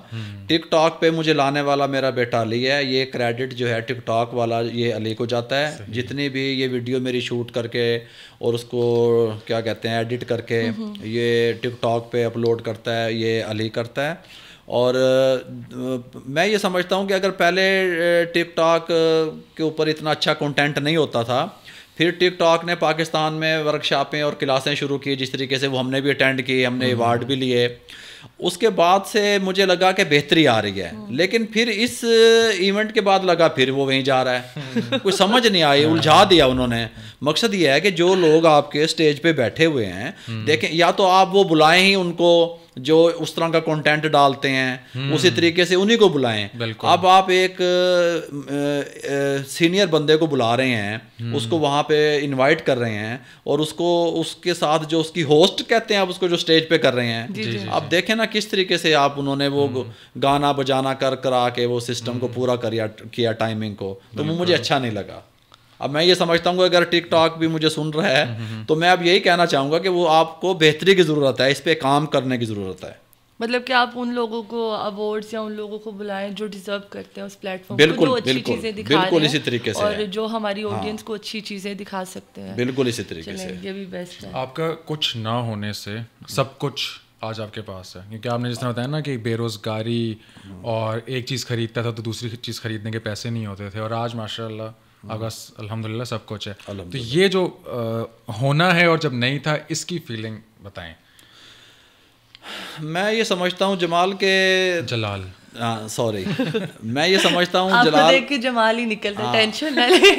ٹک ٹاک پہ مجھے لانے والا میرا بیٹا علی ہے. یہ کریڈٹ جو ہے ٹک ٹاک والا یہ علی کو جاتا ہے. جتنی بھی یہ ویڈیو میری شوٹ کر کے اور اس کو کیا کہتے ہیں ایڈٹ کر کے یہ ٹک ٹاک پہ اپلوڈ کرتا ہے, یہ علی کرتا ہے. اور میں یہ سمجھتا ہوں کہ اگر پہلے ٹک ٹاک کے اوپر اتنا اچھا کنٹینٹ نہیں ہوتا تھا, پھر ٹک ٹاک نے پاکستان میں ورکشاپیں اور کلاسیں شروع کی, جس طریقے سے وہ ہم نے بھی اٹینڈ کی, ہم نے ایوارڈ بھی لیے. اس کے بعد سے مجھے لگا کہ بہتری آ رہی ہے. لیکن پھر اس ایونٹ کے بعد لگا پھر وہ وہیں جا رہا ہے. کوئی سمجھ نہیں آئی, الجھا دیا انہوں نے. مقصد یہ ہے کہ جو لوگ آپ کے اسٹیج پہ بیٹھے ہوئے ہیں, دیکھیں یا تو آپ وہ بلائیں ہی ان کو جو اس طرح کا کنٹینٹ ڈالتے ہیں, اسی طریقے سے انہی کو بلائیں. اب آپ ایک سینئر بندے کو بلا رہے ہیں, اس کو وہاں پہ انوائٹ کر رہے ہیں, اور اس کو اس کے ساتھ جو اس کی ہوسٹ کہتے ہیں آپ اس کو جو اسٹیج پہ کر رہے ہیں, اب دیکھیں نا کس طریقے سے آپ انہوں نے وہ گانا بجانا کرا کے وہ سسٹم کو پورا کیا ٹائمنگ کو. تو وہ مجھے اچھا نہیں لگا. اب میں یہ سمجھتا ہوں کہ اگر ٹک ٹاک بھی مجھے سن رہا ہے تو میں اب یہی کہنا چاہوں گا کہ وہ آپ کو بہتری کی ضرورت ہے, اس پہ کام کرنے کی ضرورت ہے. مطلب کہ آپ ان لوگوں کو اوارڈز یا ان لوگوں کو بلائیں جو ڈیزرو کرتے ہیں اس پلیٹ فارم بالکل جو اچھی چیزیں دکھا رہے اسی طریقے سے اور جو ہماری آڈینس کو اچھی چیزیں دکھا سکتے ہیں. بالکل اسی طریقے سے. یہ بھی بیسٹ ہے. آپ کا کچھ نہ ہونے سے سب کچھ آج آپ کے پاس ہے, کیونکہ آپ نے جس طرح بتایا نا کہ بے روزگاری اور ایک چیز خریدتا تھا تو دوسری چیز خریدنے کے پیسے نہیں ہوتے تھے, اور آج ماشاء اللہ آپ بس الحمد للہ سب کچھ ہے. تو یہ جو ہونا ہے اور جب نہیں تھا اس کی فیلنگ بتائیں. میں یہ سمجھتا ہوں جمال کے جلال سوری میں یہ سمجھتا ہوں جلال دیکھ کے جمال ہی نکلتا, ٹینشن نہ لے.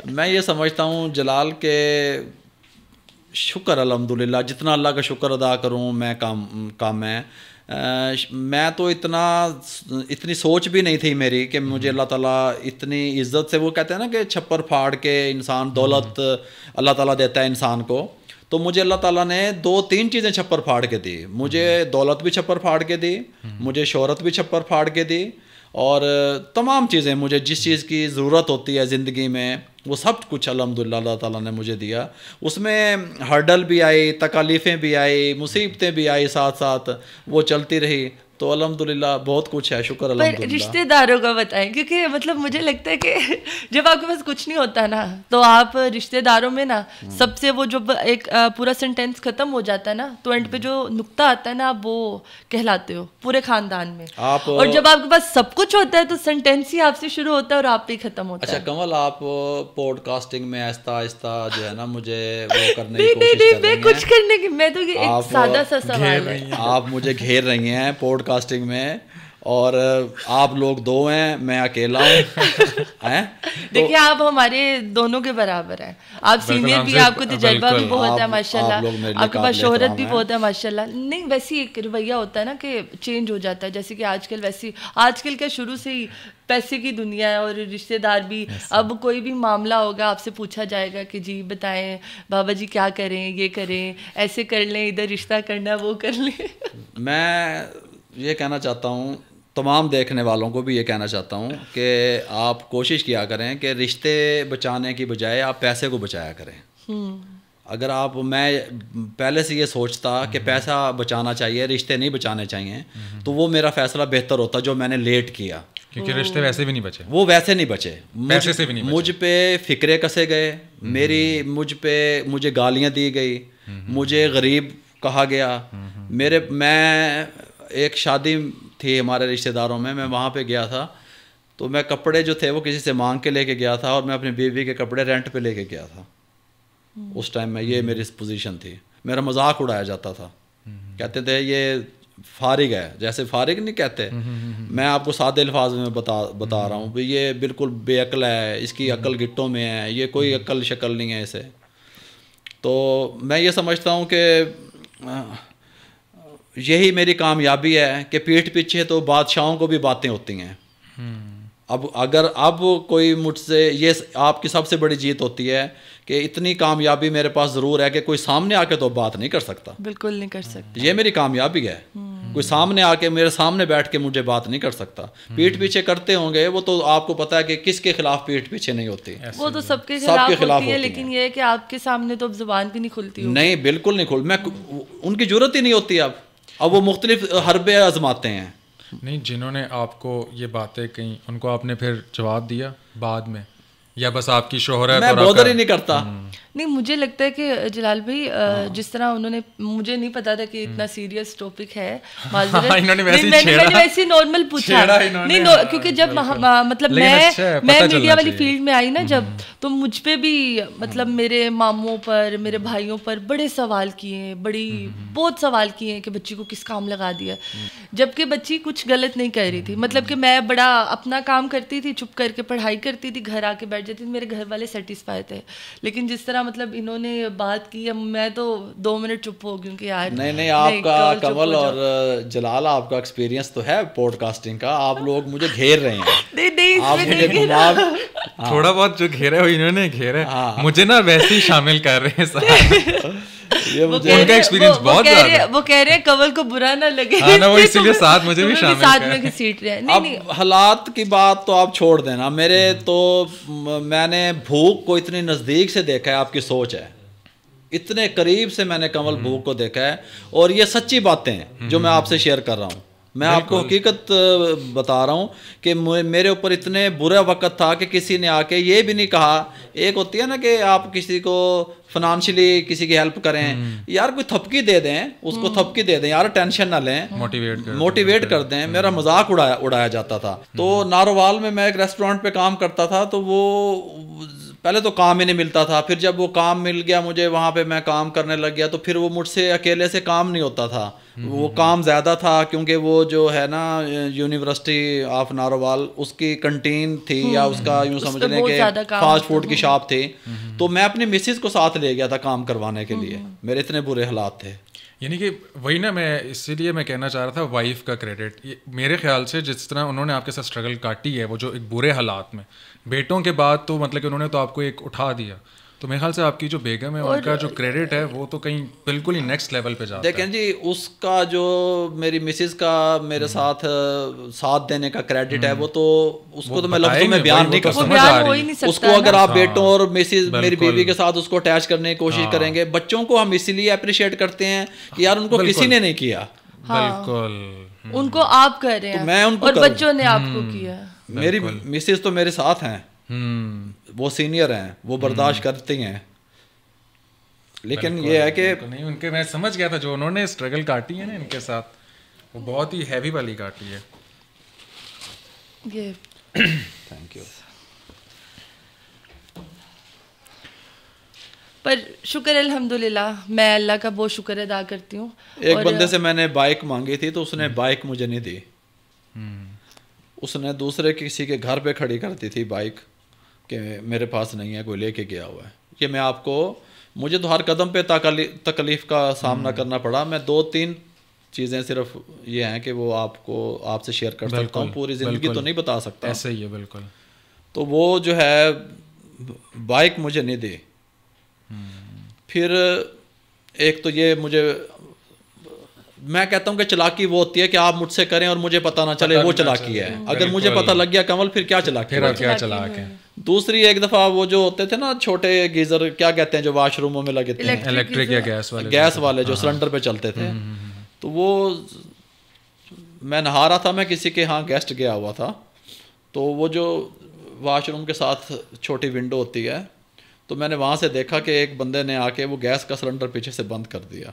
میں یہ سمجھتا ہوں جلال کے شکر الحمدللہ جتنا اللہ کا شکر ادا کروں میں کام ہے. میں تو اتنی سوچ بھی نہیں تھی میری کہ مجھے اللہ تعالیٰ اتنی عزت سے, وہ کہتے ہیں نا کہ چھپر پھاڑ کے انسان دولت اللہ تعالیٰ دیتا ہے انسان کو, تو مجھے اللہ تعالیٰ نے 2-3 چیزیں چھپر پھاڑ کے دی. مجھے دولت بھی چھپر پھاڑ کے دی, مجھے شہرت بھی چھپر پھاڑ کے دی, اور تمام چیزیں مجھے جس چیز کی ضرورت ہوتی ہے زندگی میں وہ سب کچھ الحمدللہ اللہ تعالیٰ نے مجھے دیا. اس میں ہرڈل بھی آئی, تکالیفیں بھی آئی, مصیبتیں بھی آئی, ساتھ ساتھ وہ چلتی رہی. تو الحمدللہ بہت کچھ ہے, شکر الحمدللہ. رشتے داروں کا بتائیں, کیونکہ مطلب مجھے لگتا ہے کہ جب آپ کے پاس کچھ نہیں ہوتا نا تو آپ رشتے داروں میں نا سب سے وہ جب ایک پورا سینٹینس ختم ہو جاتا ہے نا تو اینڈ پہ جو نقطہ آتا ہے نا آپ وہ کہلاتے ہو پورے خاندان میں. اور جب آپ کے پاس سب کچھ ہوتا ہے تو سینٹینس ہی آپ سے شروع ہوتا ہے اور آپ پہ ہی ختم ہوتا ہے. اچھا کمل, آپ پوڈ کاسٹنگ میں آہستہ آہستہ جو ہے نا مجھے وہ کرنے کی کوشش کر رہی ہیں. میں کچھ کرنے کی, میں تو یہ ایک سادہ سا سوال ہے. آپ مجھے گھیر رہی ہیں پوڈ کاسٹنگ میں, اور آپ لوگ 2 ہیں, میں اکیلا ہوں. دیکھیے آپ ہمارے دونوں کے برابر ہیں, آپ سینئر بھی, آپ کو تجربہ بھی بہت ہے ماشاءاللہ, آپ کے پاس شہرت بھی بہت ہے ماشاءاللہ. نہیں ویسی ایک رویہ ہوتا ہے نا کہ چینج ہو جاتا ہے, جیسے کہ آج کل ویسی آج کل کیا شروع سے ہی پیسے کی دنیا ہے, اور رشتے دار بھی. اب کوئی بھی معاملہ ہوگا آپ سے پوچھا جائے گا کہ جی بتائیں بابا جی کیا کریں, یہ کریں, ایسے کر لیں, ادھر رشتہ کرنا وہ کر لیں. میں یہ کہنا چاہتا ہوں, تمام دیکھنے والوں کو بھی یہ کہنا چاہتا ہوں کہ آپ کوشش کیا کریں کہ رشتے بچانے کی بجائے آپ پیسے کو بچایا کریں. اگر آپ, میں پہلے سے یہ سوچتا کہ پیسہ بچانا چاہیے, رشتے نہیں بچانے چاہیے, تو وہ میرا فیصلہ بہتر ہوتا جو میں نے لیٹ کیا, کیونکہ رشتے ویسے بھی نہیں بچے, وہ ویسے نہیں بچے, پیسے سے بھی نہیں بچے. مجھ پہ فکرے کسے گئے, مجھے گالیاں دی گئی, مجھے غریب کہا گیا. میں ایک شادی تھی ہمارے رشتہ داروں میں وہاں پہ گیا تھا, تو میں کپڑے جو تھے وہ کسی سے مانگ کے لے کے گیا تھا, اور میں اپنی بیوی کے کپڑے رینٹ پہ لے کے گیا تھا. اس ٹائم میں یہ میری پوزیشن تھی. میرا مذاق اڑایا جاتا تھا, کہتے تھے یہ فارغ ہے, جیسے فارغ نہیں کہتے, میں آپ کو سادے الفاظ میں بتا رہا ہوں, یہ بالکل بے عقل ہے, اس کی عقل گٹوں میں ہے, یہ کوئی عقل شکل نہیں ہے اسے. تو میں یہ سمجھتا ہوں کہ یہی میری کامیابی ہے کہ پیٹھ پیچھے تو بادشاہوں کو بھی باتیں ہوتی ہیں. اب کوئی مجھ سے, یہ آپ کی سب سے بڑی جیت ہوتی ہے کہ اتنی کامیابی میرے پاس ضرور ہے کہ کوئی سامنے آ کے تو بات نہیں کر سکتا. بالکل نہیں کر سکتا, یہ میری کامیابی ہے. کوئی سامنے آ کے میرے سامنے بیٹھ کے مجھے بات نہیں کر سکتا. پیٹھ پیچھے کرتے ہوں گے, وہ تو آپ کو پتا ہے کہ کس کے خلاف پیٹھ پیچھے نہیں ہوتی, وہ تو سب کے خلاف ہوتی ہے, لیکن یہ ہے کہ آپ کے سامنے تو اب زبان بھی نہیں کھلتی. نہیں بالکل نہیں کھل, میں ان کی ضرورت ہی نہیں ہوتی. اب وہ مختلف حربے آزماتے ہیں. نہیں, جنہوں نے آپ کو یہ باتیں کہیں ان کو آپ نے پھر جواب دیا بعد میں, یا بس آپ کی شہرت؟ میں بودر ہی نہیں کرتا. نہیں, مجھے لگتا ہے کہ جلال بھائی جس طرح انہوں نے, مجھے نہیں پتا تھا کہ اتنا سیریس ٹاپک ہے, میں نے ویسے نارمل پوچھا. نہیں, کیونکہ جب مطلب میں میڈیا والی فیلڈ میں آئی نا جب, تو مجھ پہ بھی مطلب میرے ماموں پر, میرے بھائیوں پر بڑے سوال کیے, بہت سوال کیے کہ بچی کو کس کام لگا دیا, جبکہ بچی کچھ غلط نہیں کر رہی تھی. مطلب کہ میں بڑا اپنا کام کرتی تھی, چپ کر کے پڑھائی کرتی تھی, گھر آ کے بیٹھ جاتی تھی, میرے گھر والے سیٹسفائی تھے. لیکن جس طرح مطلب انہوں نے بات کی, میں تو 2 منٹ چپ ہو گئی کہ یار نہیں, آپ کا کمل اور جلال آپ کا ایکسپیرینس تو ہے پوڈ کاسٹنگ کا, آپ لوگ مجھے گھیر رہے ہیں. تھوڑا بہت جو گھیرا ہے انہوں نے گھیرا, مجھے نا ویسے ہی شامل کر رہے ہیں. ان کا ایکسپیرینس بہت زیادہ ہے. وہ کہہ رہے ہیں کنول کو برا نہ لگے, وہ اسی لیے ساتھ مجھے بھی شامل ساتھ میں گھسیٹ رہے ہیں. اب حالات کی بات تو آپ چھوڑ دینا, میرے تو میں نے بھوک کو اتنی نزدیک سے دیکھا ہے, آپ کی سوچ ہے, اتنے قریب سے میں نے کنول بھوک کو دیکھا ہے, اور یہ سچی باتیں ہیں جو میں آپ سے شیئر کر رہا ہوں. میں آپ کو حقیقت بتا رہا ہوں کہ میرے اوپر اتنے برا وقت تھا کہ کسی نے آ کے یہ بھی نہیں کہا. ایک ہوتی ہے نا کہ آپ کسی کو فنانشلی کسی کی ہیلپ کریں, یار کوئی تھپکی دے دیں, اس کو تھپکی دے دیں, یار ٹینشن نہ لیں, موٹیویٹ کر دیں. میرا مذاق اڑایا جاتا تھا. تو ناروال میں ایک ریسٹورینٹ پہ کام کرتا تھا, تو وہ پہلے تو کام ہی نہیں ملتا تھا. پھر جب وہ کام مل گیا مجھے, وہاں پہ میں کام کرنے لگ گیا, تو پھر وہ مجھ سے اکیلے سے کام نہیں ہوتا تھا. وہ کام زیادہ تھا کیونکہ وہ جو ہے نا یونیورسٹی آف ناروال, اس کی کنٹین تھی, یا اس کا یوں سمجھ لیں کہ فاسٹ فوڈ کی شاپ تھی. تو میں اپنی مسز کو ساتھ لے گیا تھا کام کروانے کے لیے, میرے اتنے برے حالات تھے. یعنی کہ وہی نا, میں اسی لیے میں کہنا چاہ رہا تھا وائف کا کریڈٹ. میرے خیال سے جس طرح انہوں نے آپ کے ساتھ اسٹرگل کاٹی ہے, وہ جو ایک برے حالات میں, بیٹوں کے بعد تو مطلب کہ انہوں نے تو آپ کو ایک اٹھا دیا. تو میرے خیال سے آپ کی جو بیگم ہے ان کا جو کریڈٹ ہے وہ تو کہیں بالکل ہی نیکسٹ لیول پہ جاتا ہے. دیکھیں جی, اس کا جو میری مسز کا میرے ساتھ دینے کا کریڈٹ ہے, وہ تو اس کو تو میں لفظوں میں بیان نہیں کر سکتا. اس کو اگر آپ بیٹوں اور مسز میری بیوی کے ساتھ اس کو اٹیچ کرنے کی کوشش کریں گے, بچوں کو ہم اسی لیے اپریشیٹ کرتے ہیں کہ یار ان کو کسی نے نہیں کیا, بالکل ان کو آپ کر رہے ہیں, میں ان کو, اور بچوں نے آپ کو کیا. میری مسز تو میرے ساتھ ہیں, وہ سینئر ہیں, وہ برداشت کرتی ہیں. لیکن یہ ہے کہ نہیں, ان کے میں سمجھ گیا تھا جو انہوں نے اسٹرگل کاٹی ہے نا ان کے ساتھ, وہ بہت ہی ہیوی والی کاٹی ہے. Thank you. پر شکر الحمدللہ, میں اللہ کا بہت شکر ادا کرتی ہوں. ایک بندے سے میں نے بائک مانگی تھی, تو اس نے بائک مجھے نہیں دی. اس نے دوسرے کسی کے گھر پہ کھڑی کر دی تھی بائک, کہ میرے پاس نہیں ہے, کوئی لے کے گیا ہوا ہے. یہ میں آپ کو, مجھے تو ہر قدم پہ تکلیف کا سامنا کرنا پڑا. میں 2-3 چیزیں صرف یہ ہیں کہ وہ آپ سے شیئر کر سکتا ہوں, پوری زندگی تو نہیں بتا سکتا. ایسے ہی ہے بالکل. تو وہ جو ہے بائک مجھے نہیں دی. پھر ایک تو یہ مجھے, میں کہتا ہوں کہ چلاکی وہ ہوتی ہے کہ آپ مجھ سے کریں اور مجھے پتہ نہ چلے, وہ چلاکی ہے. اگر مجھے پتہ لگ گیا کنول, پھر کیا چلاکی ہے. دوسری, ایک دفعہ وہ جو ہوتے تھے نا چھوٹے گیزر, کیا کہتے ہیں جو واش روموں میں لگے تھے, الیکٹرک یا گیس والے جو سلنڈر پہ چلتے تھے, تو وہ میں نہا رہا تھا, میں کسی کے ہاں گیسٹ گیا ہوا تھا. تو وہ جو واش روم کے ساتھ چھوٹی ونڈو ہوتی ہے, تو میں نے وہاں سے دیکھا کہ ایک بندے نے آ کے وہ گیس کا سلنڈر پیچھے سے بند کر دیا,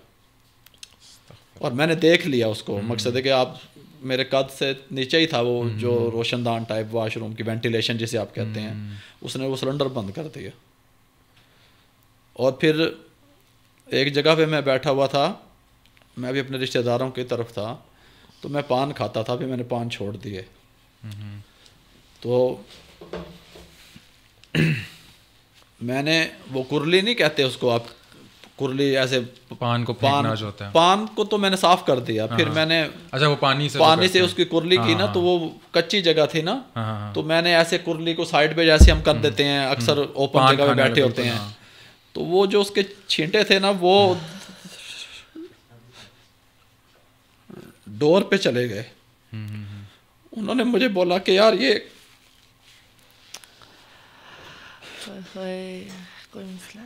اور میں نے دیکھ لیا اس کو. مقصد ہے کہ آپ میرے قد سے نیچے ہی تھا وہ جو روشن دان ٹائپ واش روم کی وینٹیلیشن جسے آپ کہتے ہیں, اس نے وہ سلنڈر بند کر دیا. اور پھر ایک جگہ پہ میں بیٹھا ہوا تھا, میں بھی اپنے رشتہ داروں کی طرف تھا, تو میں پان کھاتا تھا, پھر میں نے پان چھوڑ دیے. تو میں نے وہ کرلی نہیں کہتے اس کو آپ, کرلی ایسے پان کو پھینکنا جو ہوتا ہے, پان کو تو میں نے صاف کر دیا. پھر میں نے اچھا وہ پانی سے اس کی کرلی کی نا, تو وہ کچی جگہ تھی نا, تو میں نے ایسے کرلی کو سائڈ پہ جیسے ہم کر دیتے ہیں اکثر اوپن جگہ پہ بیٹھے ہوتے ہیں, تو وہ جو اس کے چھینٹے تھے نا, وہ ڈور پہ چلے گئے. انہوں نے مجھے بولا کہ یار یہ کوئی مسئلہ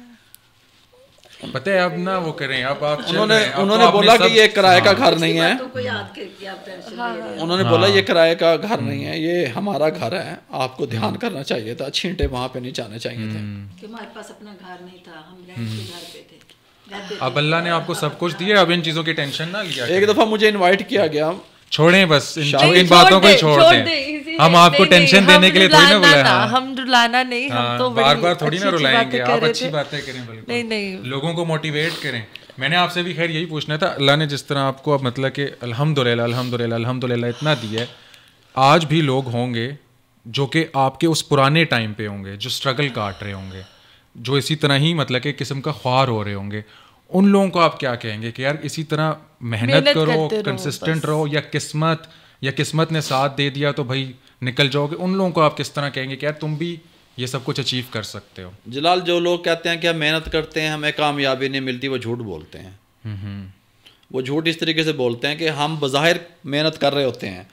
پتہ ہے اب نا وہ کریں, اب آپ انہوں نے بولا کہ یہ کرائے کا گھر نہیں ہے, انہوں نے بولا یہ کرائے کا گھر نہیں ہے, یہ ہمارا گھر ہے, آپ کو دھیان کرنا چاہیے تھا, چھینٹے وہاں پہ نہیں جانے چاہیے تھے. کہ ہمارے پاس اپنا گھر نہیں تھا, ہم رینٹ کے گھر پہ تھے. اب اللہ نے آپ کو سب کچھ دیا, اب ان چیزوں کی ٹینشن نہ لیا. ایک دفعہ مجھے انوائٹ کیا گیا, چھوڑیں بس ان باتوں کو چھوڑ دیں, ہم آپ کو ٹینشن دینے کے لیے تھوڑی نہ بلایا, ہم رلانا نہیں, ہم تو بار بار تھوڑی نہ رلائیں گے, آپ اچھی باتیں کریں, نہیں نہیں لوگوں کو موٹیویٹ کریں. میں نے آپ سے بھی خیر یہی پوچھنا تھا, اللہ نے جس طرح آپ کو اب مطلب کہ الحمدللہ اتنا دیا ہے, آج بھی لوگ ہوں گے جو کہ آپ کے اس پرانے ٹائم پہ ہوں گے, جو اسٹرگل کاٹ رہے ہوں گے, جو اسی طرح ہی مطلب کہ قسم کا خوار ہو رہے ہوں گے. ان لوگوں کو آپ کیا کہیں گے کہ یار اسی طرح محنت کرو, کنسسٹنٹ رہو, یا قسمت نے ساتھ دے دیا تو بھائی نکل جاؤ گے. ان لوگوں کو آپ کس طرح کہیں گے کہ یار تم بھی یہ سب کچھ اچیو کر سکتے ہو؟ جلال, جو لوگ کہتے ہیں کہ ہم محنت کرتے ہیں ہمیں کامیابی نہیں ملتی, وہ جھوٹ بولتے ہیں. وہ جھوٹ اس طریقے سے بولتے ہیں کہ ہم بظاہر محنت کر رہے ہوتے ہیں,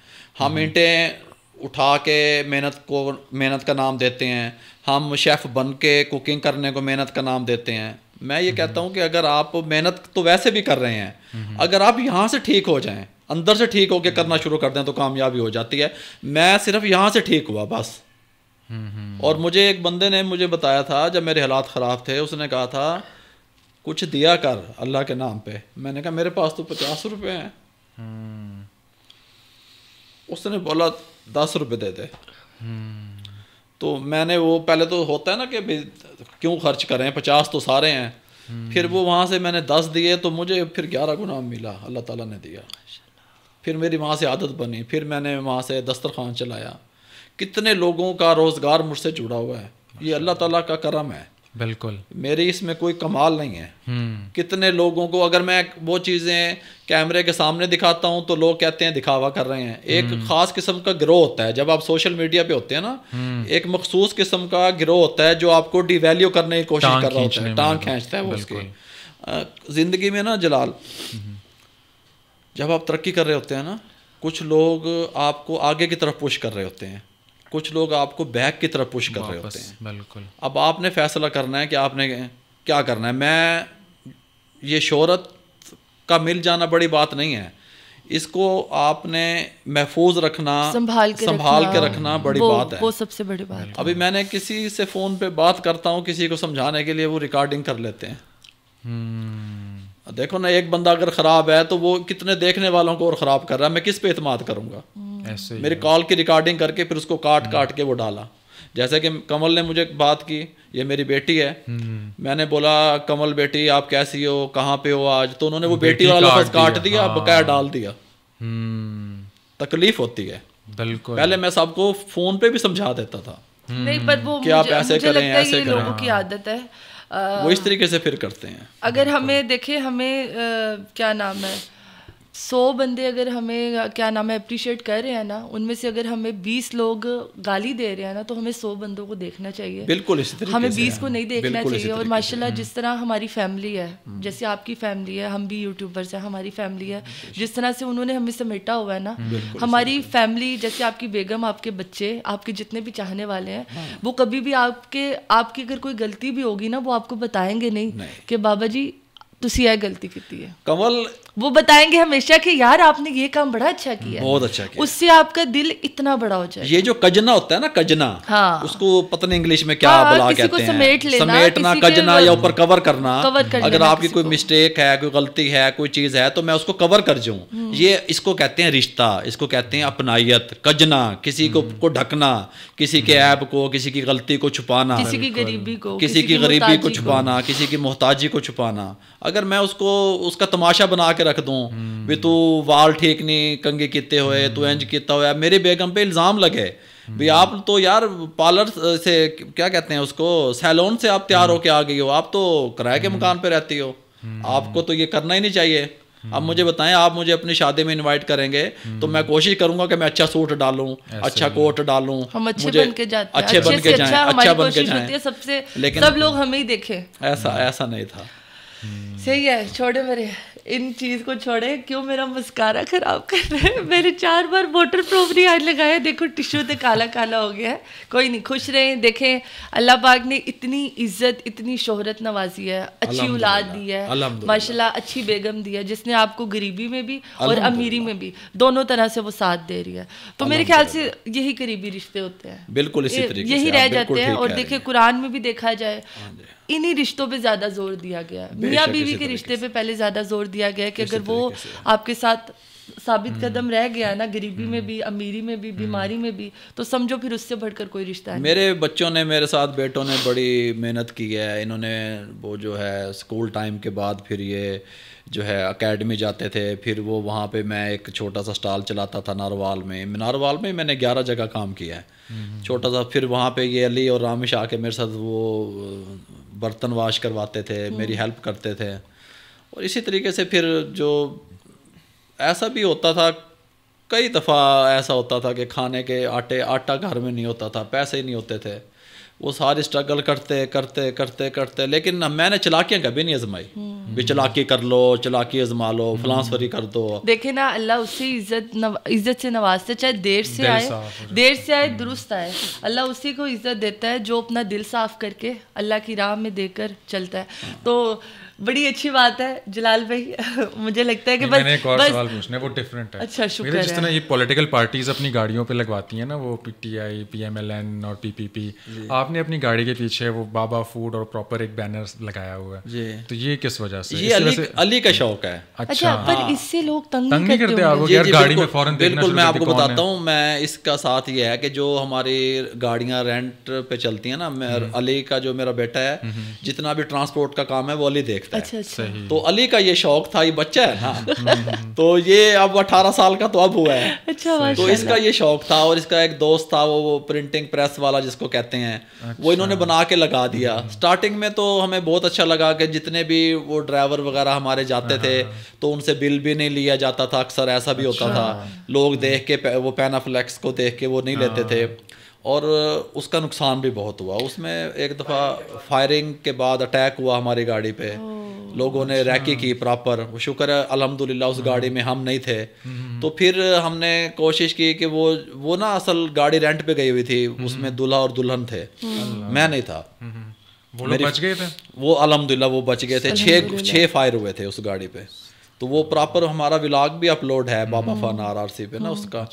ہم اینٹیں اٹھا کے محنت کا نام دیتے ہیں, ہم شیف بن کے کوکنگ کرنے کو محنت کا نام دیتے ہیں, میں یہ کہتا ہوں کہ اگر آپ محنت تو ویسے بھی کر رہے ہیں، اگر آپ یہاں سے ٹھیک ہو جائیں، اندر سے ٹھیک ہو کے کرنا شروع کر دیں تو کامیابی ہو جاتی ہے. میں صرف یہاں سے ٹھیک ہوا بس. اور مجھے ایک بندے نے مجھے بتایا تھا جب میرے حالات خراب تھے، اس نے کہا تھا کچھ دیا کر اللہ کے نام پہ. میں نے کہا میرے پاس تو 50 روپے ہیں. اس نے بولا 10 روپے دے دے. تو میں نے وہ پہلے تو ہوتا ہے نا کہ کیوں خرچ کریں، 50 تو سارے ہیں. پھر وہ وہاں سے میں نے 10 دیے تو مجھے پھر 11 گنا ملا، اللہ تعالیٰ نے دیا. پھر میری وہاں سے عادت بنی، پھر میں نے وہاں سے دسترخوان چلایا. کتنے لوگوں کا روزگار مجھ سے جڑا ہوا ہے، یہ اللہ تعالیٰ کا کرم ہے. بالکل، میری اس میں کوئی کمال نہیں ہے. کتنے لوگوں کو اگر میں وہ چیزیں کیمرے کے سامنے دکھاتا ہوں تو لوگ کہتے ہیں دکھاوا کر رہے ہیں. ایک خاص قسم کا گروہ ہوتا ہے جب آپ سوشل میڈیا پہ ہوتے ہیں نا، ایک مخصوص قسم کا گروہ ہوتا ہے جو آپ کو ڈی ویلیو کرنے کی کوشش کر رہا ہوتا ہے، ٹانگ کھینچتا ہے وہ اس کی زندگی میں نا. جلال، جب آپ ترقی کر رہے ہوتے ہیں نا، کچھ لوگ آپ کو آگے کی طرف پش کر رہے ہوتے ہیں، کچھ لوگ آپ کو بیک کی طرف پش کر رہے ہوتے ہیں. بالکل. اب آپ نے فیصلہ کرنا ہے کہ آپ نے کیا کرنا ہے. میں یہ شہرت کا مل جانا بڑی بات نہیں ہے، اس کو آپ نے محفوظ رکھنا، سنبھال کے رکھنا بڑی بات ہے. وہ سب سے بڑی بات. ابھی میں نے کسی سے فون پہ بات کرتا ہوں کسی کو سمجھانے کے لیے، وہ ریکارڈنگ کر لیتے ہیں. دیکھو نا، ایک بندہ اگر خراب ہے تو وہ کتنے دیکھنے والوں کو اور خراب کر رہا ہے. میں کس پہ اعتماد کروں گا؟ میری کال کی ریکارڈنگ کر کے پھر اس کو کاٹ کے وہ ڈالا. جیسے کہ کمل نے مجھے بات کی، یہ میری بیٹی ہے. میں نے بولا کمل بیٹی آپ کیسی ہو، کہاں پہ ہو آج؟ تو انہوں نے وہ بیٹی والا لفظ کاٹ دیا، بقایا ڈال دیا. تکلیف ہوتی ہے. بالکل. پہلے میں سب کو فون پہ بھی سمجھا دیتا تھا نہیں، پر وہ کہ آپ ایسے کریں، ایسے کریں. لوگوں کی عادت ہے، وہ اس طریقے سے پھر کرتے ہیں. اگر ہمیں دیکھیں، ہمیں کیا نام ہے، 100 بندے اگر ہمیں کیا نام ہے اپریشیٹ کر رہے ہیں نا، ان میں سے اگر ہمیں 20 لوگ گالی دے رہے ہیں نا، تو ہمیں 100 بندوں کو دیکھنا چاہیے. بالکل اسی طریقے سے ہمیں 20 کو نہیں دیکھنا چاہیے. اور ماشاء اللہ جس طرح ہماری فیملی ہے، جیسے آپ کی فیملی ہے، ہم بھی یوٹیوبرز ہیں، ہماری فیملی ہے، جس طرح سے انہوں نے ہمیں سمیٹا ہوا ہے نا، ہماری فیملی جیسے آپ کی بیگم، آپ کے بچے، آپ کے جتنے بھی چاہنے والے ہیں، وہ کبھی بھی آپ کی اگر کوئی غلطی بھی ہوگی نا، وہ آپ کو بتائیں گے نہیں کہ بابا جی تسی یہ غلطی کی ہے. کمل وہ بتائیں گے ہمیشہ کہ یار آپ نے یہ کام بڑا اچھا کیا، بہت اچھا کیا. اس سے آپ کا دل اتنا بڑا ہو جائے. یہ جو کجنا ہوتا ہے نا، کجنا، اس کو پتہ نہیں انگلش میں کیا بلا کہتے ہیں، سمیٹنا، کجنا یا اوپر کور کرنا. اگر آپ کی کوئی مسٹیک ہے، کوئی غلطی ہے، کوئی چیز ہے، تو میں اس کو کور کر جاؤں. یہ اس کو کہتے ہیں رشتہ، اس کو کہتے ہیں اپنائیت. کجنا، کسی کو ڈھکنا، کسی کے عیب کو، کسی کی غلطی کو چھپانا، کسی کی غریبی کو چھپانا، کسی کی محتاجی کو چھپانا. اگر میں اس کا تماشا بنا کے رکھ دوں بھی تو وال ٹھیک نہیں کنگے کیتے ہوئے، تو انج کیتا ہوا ہے، میری بیگم پہ الزام لگے بھی آپ تو یار پارلر سے کیا کہتے ہیں اس کو، سیلون سے آپ تیار ہو کے آ گئی ہو، آپ تو کرائے کے مکان پہ رہتی ہو، آپ کو تو یہ کرنا ہی نہیں چاہیے. اب مجھے بتائیں، آپ مجھے اپنی شادی میں انوائٹ کریں گے تو میں کوشش کروں گا کہ میں اچھا سوٹ ڈالوں، اچھا کوٹ ڈالوں، ہم اچھے بن کے جاتے ہیں، اچھے بن کے جائیں، اچھا بن کے جائیں. لیکن سب لوگ ہمیں ہی دیکھیں. ایسا نہیں تھا. صحیح ہے، چھوڑے میرے ان چیز کو چھوڑے. کیوں میرا مسکارا خراب کر رہے ہیں؟ میں نے 4 بار واٹر پروف نہیں آج لگایا، دیکھو ٹشو تے کالا کالا ہو گیا ہے. کوئی نہیں، خوش رہیں. دیکھیں اللہ پاک نے اتنی عزت، اتنی شہرت نوازی ہے، اچھی اولاد دی ہے ماشاء اللہ، اچھی بیگم دی ہے جس نے آپ کو غریبی میں بھی اور امیری میں بھی دونوں طرح سے وہ ساتھ دے رہی ہے. تو میرے خیال سے یہی قریبی رشتے ہوتے ہیں. بالکل اسی طریقے سے یہی رہ جاتے ہیں. اور دیکھیں قرآن میں بھی دیکھا جائے انہی رشتوں پہ زیادہ زور دیا گیا ہے. میاں بیوی کے رشتے پہ پہلے زیادہ زور دیا گیا ہے کہ اگر وہ آپ کے ساتھ ثابت قدم رہ گیا نا، غریبی میں بھی، امیری میں بھی، بیماری میں بھی، تو سمجھو پھر اس سے بڑھ کر کوئی رشتہ نہیں. میرے بچوں نے، میرے ساتھ بیٹوں نے بڑی محنت کی ہے. انہوں نے وہ جو ہے اسکول ٹائم کے بعد پھر یہ جو ہے اکیڈمی جاتے تھے، پھر وہ وہاں پہ میں ایک چھوٹا سا اسٹال چلاتا تھا ناروال میں میں نے 11 جگہ کام کیا ہے چھوٹا سا. پھر وہاں پہ یہ علی اور رامش آ کے میرے ساتھ وہ برتن واش کرواتے تھے، میری ہیلپ کرتے تھے. اور اسی طریقے سے پھر جو ایسا بھی ہوتا تھا، کئی دفعہ ایسا ہوتا تھا کہ کھانے کے آٹا گھر میں نہیں ہوتا تھا، پیسے ہی نہیں ہوتے تھے. وہ ساری اسٹرگل کرتے کرتے کرتے کرتے، لیکن میں نے چلاکیاں کبھی نہیں آزمائی بھی چلاکی کر لو، چلاکی آزما لو، فلانسفری کر دو. دیکھیں نا اللہ اسی عزت سے نوازتا ہے، چاہے دیر سے آئے درست آئے. اللہ اسی کو عزت دیتا ہے جو اپنا دل صاف کر کے اللہ کی راہ میں دے کر چلتا ہے. تو بڑی اچھی بات ہے جلال بھائی. مجھے لگتا ہے کہ میں نے ایک اور سوال پوچھنا ہے، وہ ڈفرینٹ ہے. اچھا شکر ہے. جس طرح یہ پولیٹیکل پارٹیز اپنی گاڑیوں پہ لگواتی ہیں نا، وہ P T I, P M L N اور پی پی پی، آپ نے اپنی گاڑی کے پیچھے وہ بابا فوڈ اور پراپر ایک بینر لگایا ہوا ہے. جی تو یہ کس وجہ سے؟ یہ علی کا شوق ہے. اچھا پر اس سے لوگ تنگ نہیں کرتے آپ کو یار گاڑی میں فوراً دیکھنا؟ بالکل، میں آپ کو بتاتا ہوں. میں اس کا ساتھ یہ ہے کہ جو ہماری گاڑیاں رینٹ پہ چلتی ہیں نا، علی کا جو میرا بیٹا ہے جتنا بھی ٹرانسپورٹ کا کام ہے وہ علی دیکھتا ہے. تو علی کا یہ شوق تھا، یہ بچہ ہے نا تو یہ اب 18 سال کا تو اب ہوا ہے. تو اس کا یہ شوق تھا، اور اس کا ایک دوست تھا وہ پرنٹنگ پریس والا جس کو کہتے ہیں، وہ انہوں نے بنا کے لگا دیا. سٹارٹنگ میں تو ہمیں بہت اچھا لگا کہ جتنے بھی وہ ڈرائیور وغیرہ ہمارے جاتے تھے تو ان سے بل بھی نہیں لیا جاتا تھا. اکثر ایسا بھی ہوتا تھا، لوگ دیکھ کے وہ پینافلیکس کو دیکھ کے وہ نہیں لیتے تھے. اور اس کا نقصان بھی بہت ہوا. اس میں ایک دفعہ فائرنگ کے بعد اٹیک ہوا ہماری گاڑی پہ، لوگوں نے ریکی کی پراپر. شکر ہے الحمدللہ اس گاڑی میں ہم نہیں تھے. تو پھر ہم نے کوشش کی کہ وہ نا اصل گاڑی رینٹ پہ گئی ہوئی تھی، اس میں دلہا اور دلہن تھے، میں نہیں تھا. وہ لوگ بچ گئے تھے، وہ الحمدللہ وہ بچ گئے تھے. 6 فائر ہوئے تھے اس گاڑی پہ. تو وہ پراپر ہمارا ولاگ بھی اپلوڈ ہے بابا فن RRC پہ نا اس کا.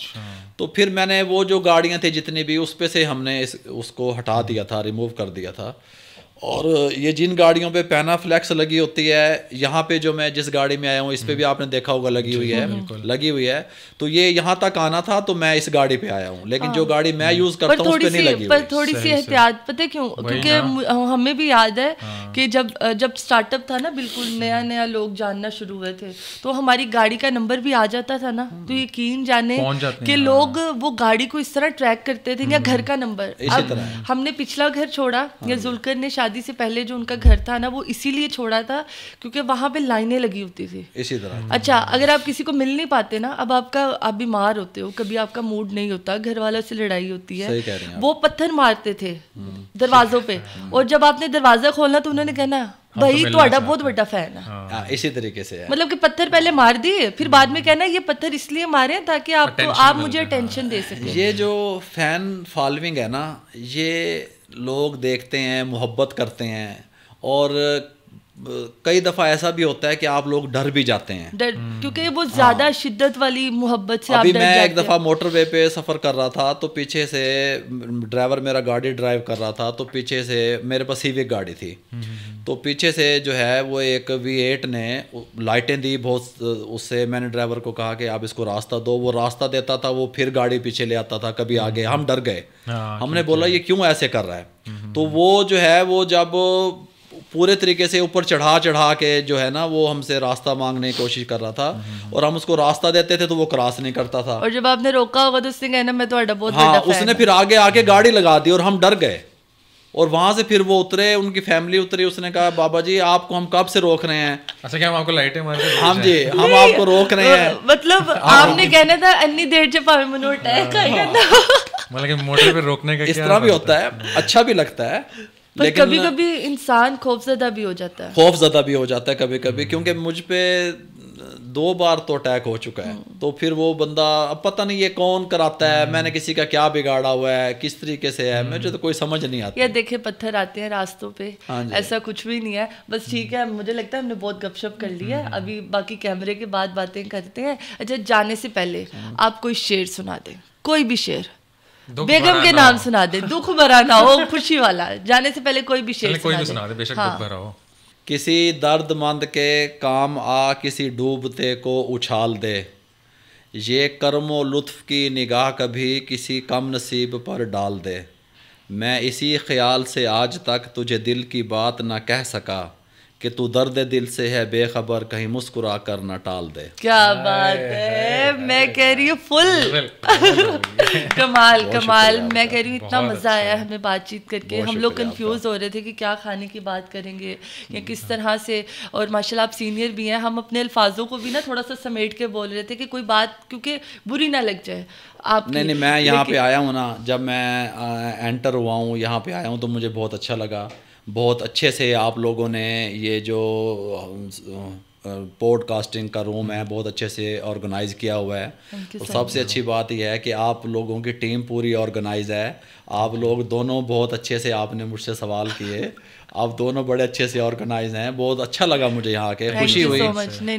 تو پھر میں نے وہ جو گاڑیاں تھیں جتنی بھی، اس پہ سے ہم نے اس کو ہٹا دیا تھا، ریموو کر دیا تھا. اور یہ جن گاڑیوں پہ پینافلیکس لگی ہوتی ہے، یہاں پہ جو میں جس گاڑی میں آیا ہوں اس پہ بھی آپ نے دیکھا ہوگا لگی ہوئی ہے. تو یہ یہاں تک آنا تھا تو میں اس گاڑی پہ آیا ہوں، لیکن جو گاڑی میں یوز کرتا ہوں اس پہ نہیں لگی ہوئی. پر تھوڑی سی احتیاط، پتہ کیوں؟ کیونکہ ہمیں بھی یاد ہے کہ جب اسٹارٹ اپ تھا نا، بالکل نیا لوگ جاننا شروع ہوئے تھے، تو ہماری گاڑی کا نمبر بھی آ جاتا تھا نا. تو یقین جانے کہ لوگ وہ گاڑی کو اس طرح ٹریک کرتے تھے، یا گھر کا نمبر. اب ہم نے پچھلا گھر چھوڑا، یا ذوالقر نے شادی سے پہلے جو ان کا گھر تھا نا، وہ اسی لیے چھوڑا تھا کیونکہ وہاں پہ لائنیں لگی ہوتی تھی. اسی طرح اچھا اگر آپ کسی کو مل نہیں پاتے نا، اب آپ بیمار ہوتے ہو، کبھی آپ کا موڈ نہیں ہوتا، گھر والوں سے لڑائی ہوتی ہے، وہ پتھر مارتے تھے دروازوں پہ، اور جب آپ نے دروازہ کھولنا تو انہوں نے کہنا بھائی تھوڑا بہت بڑا فین ہے. اسی طریقے سے مطلب کہ پتھر پہلے مار دیے، پھر بعد میں کہنا یہ پتھر اس لیے مارے تاکہ آپ مجھے اٹینشن دے سکیں. یہ جو فین فالوئنگ ہے نا، یہ لوگ دیکھتے ہیں، محبت کرتے ہیں، اور کئی دفعہ ایسا بھی ہوتا ہے کہ آپ لوگ ڈر بھی جاتے ہیں، کیونکہ وہ زیادہ شدت والی محبت سے. ابھی میں ایک دفعہ موٹر وے پہ سفر کر رہا تھا، تو پیچھے سے ڈرائیور میرا گاڑی ڈرائیو کر رہا تھا، تو پیچھے سے میرے پاس سیوک گاڑی تھی، تو پیچھے سے جو ہے وہ ایک V8 نے لائٹیں دی بہت. اس سے میں نے ڈرائیور کو کہا کہ آپ اس کو راستہ دو. وہ راستہ دیتا تھا، وہ پھر گاڑی پیچھے لے آتا تھا، کبھی آگے. ہم ڈر گئے، ہم نے بولا یہ کیوں ایسے کر رہا ہے. تو وہ جو ہے وہ جب پورے طریقے سے اوپر چڑھا کے جو ہے نا وہ ہم سے راستہ مانگنے کی کوشش کر رہا تھا، اور ہم اس کو راستہ دیتے تھے تو وہ کراس نہیں کرتا تھا. اور جب آپ نے روکا ہوگا تو اس نے کہنا میں تھوڑا بہت بڑا فین. اس نے پھر آگے آ کے گاڑی لگا دی اور ہم ڈر گئے. اور وہاں سے پھر وہ اترے، ان کی فیملی اتری. اس نے کہا بابا جی آپ کو ہم کب سے روک رہے ہیں؟ اچھا کیا ہم آپ کو لائٹیں مار کے؟ ہم جی ہم آپ کو روک رہے ہیں. مطلب آپ نے کہنا تھا انی دیر سے پاوے منو اٹیک آئے گا. مطلب کہ موٹر پہ روکنے کا اس طرح بھی ہوتا ہے، اچھا بھی لگتا ہے، لیکن کبھی کبھی انسان خوف زدہ بھی ہو جاتا ہے کبھی کبھی. کیونکہ مجھ پہ 2 بار تو اٹیک ہو چکا ہے. تو پھر وہ بندہ اب پتہ نہیں یہ کون کراتا ہے، میں نے کسی کا کیا بگاڑا ہوا ہے، کس طریقے سے ہے، مجھے تو کوئی سمجھ نہیں آتی. یا دیکھیں پتھر آتے ہیں راستوں پہ، ایسا کچھ بھی نہیں ہے. بس ٹھیک ہے، مجھے لگتا ہے ہم نے بہت گپ شپ کر لی ہے. ابھی باقی کیمرے کے بعد باتیں کرتے ہیں. اچھا جانے سے پہلے آپ کوئی شعر سنا دیں، کوئی بھی شعر، بیگم کے نام سنا دیں، دکھ بھرا نہ ہو، خوشی والا. جانے سے پہلے کوئی بھی شعر سنا دیں، بے شک دکھ بھرا ہو. کسی درد مند کے کام آ، کسی ڈوبتے کو اچھال دے. یہ کرم و لطف کی نگاہ کبھی کسی کم نصیب پر ڈال دے. میں اسی خیال سے آج تک تجھے دل کی بات نہ کہہ سکا کہ تو درد دل سے ہے بے خبر کہیں مسکرا کر نہ ٹال دے. کیا بات ہے, میں کہہ رہی ہوں فل کمال کمال. میں کہہ رہی ہوں اتنا مزہ آیا ہمیں بات چیت کر کے. ہم لوگ کنفیوز ہو رہے تھے کہ کیا کھانے کی بات کریں گے یا کس طرح سے, اور ماشاء اللہ آپ سینئر بھی ہیں. ہم اپنے الفاظوں کو بھی نا تھوڑا سا سمیٹ کے بول رہے تھے کہ کوئی بات کیونکہ بری نہ لگ جائے آپ. نہیں میں یہاں پہ آیا ہوں نا, جب میں انٹر ہوا ہوں یہاں پہ آیا ہوں تو مجھے بہت اچھا لگا. بہت اچھے سے آپ لوگوں نے یہ جو پوڈ کاسٹنگ کا روم ہے بہت اچھے سے آرگنائز کیا ہوا ہے. اور سب سے اچھی بات یہ ہے کہ آپ لوگوں کی ٹیم پوری آرگنائز ہے. آپ لوگ دونوں بہت اچھے سے, آپ نے مجھ سے سوال کیے, آپ دونوں بڑے اچھے سے آرگنائز ہیں. بہت اچھا لگا مجھے یہاں کے, خوشی ہوئی.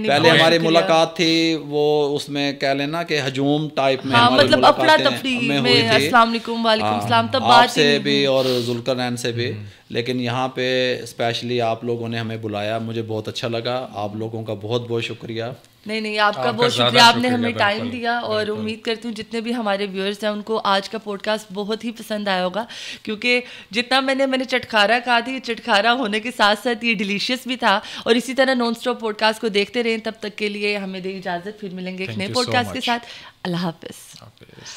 پہلے ہماری ملاقات تھی وہ اس میں کہہ لینا کہ ہجوم ٹائپ میں, مطلب افڑا تفڑی میں, السلام علیکم وعلیکم السلام, تب آپ سے بھی اور ذوالقرنین سے بھی. لیکن یہاں پہ اسپیشلی آپ لوگوں نے ہمیں بلایا, مجھے بہت اچھا لگا. آپ لوگوں کا بہت بہت شکریہ. نہیں آپ کا بہت شکریہ, آپ نے ہمیں ٹائم دیا. اور امید کرتی ہوں جتنے بھی ہمارے ویورز ہیں ان کو آج کا پوڈ کاسٹ بہت ہی پسند آیا ہوگا, کیونکہ جتنا میں نے چٹکارا کہا تھا, یہ چٹکارا ہونے کے ساتھ ساتھ یہ ڈیلیشیس بھی تھا. اور اسی طرح نان اسٹاپ پوڈ کاسٹ کو دیکھتے رہیں. تب تک کے لیے ہمیں دیں اجازت, پھر ملیں گے ایک نئے پوڈ کاسٹ کے ساتھ. اللہ حافظ.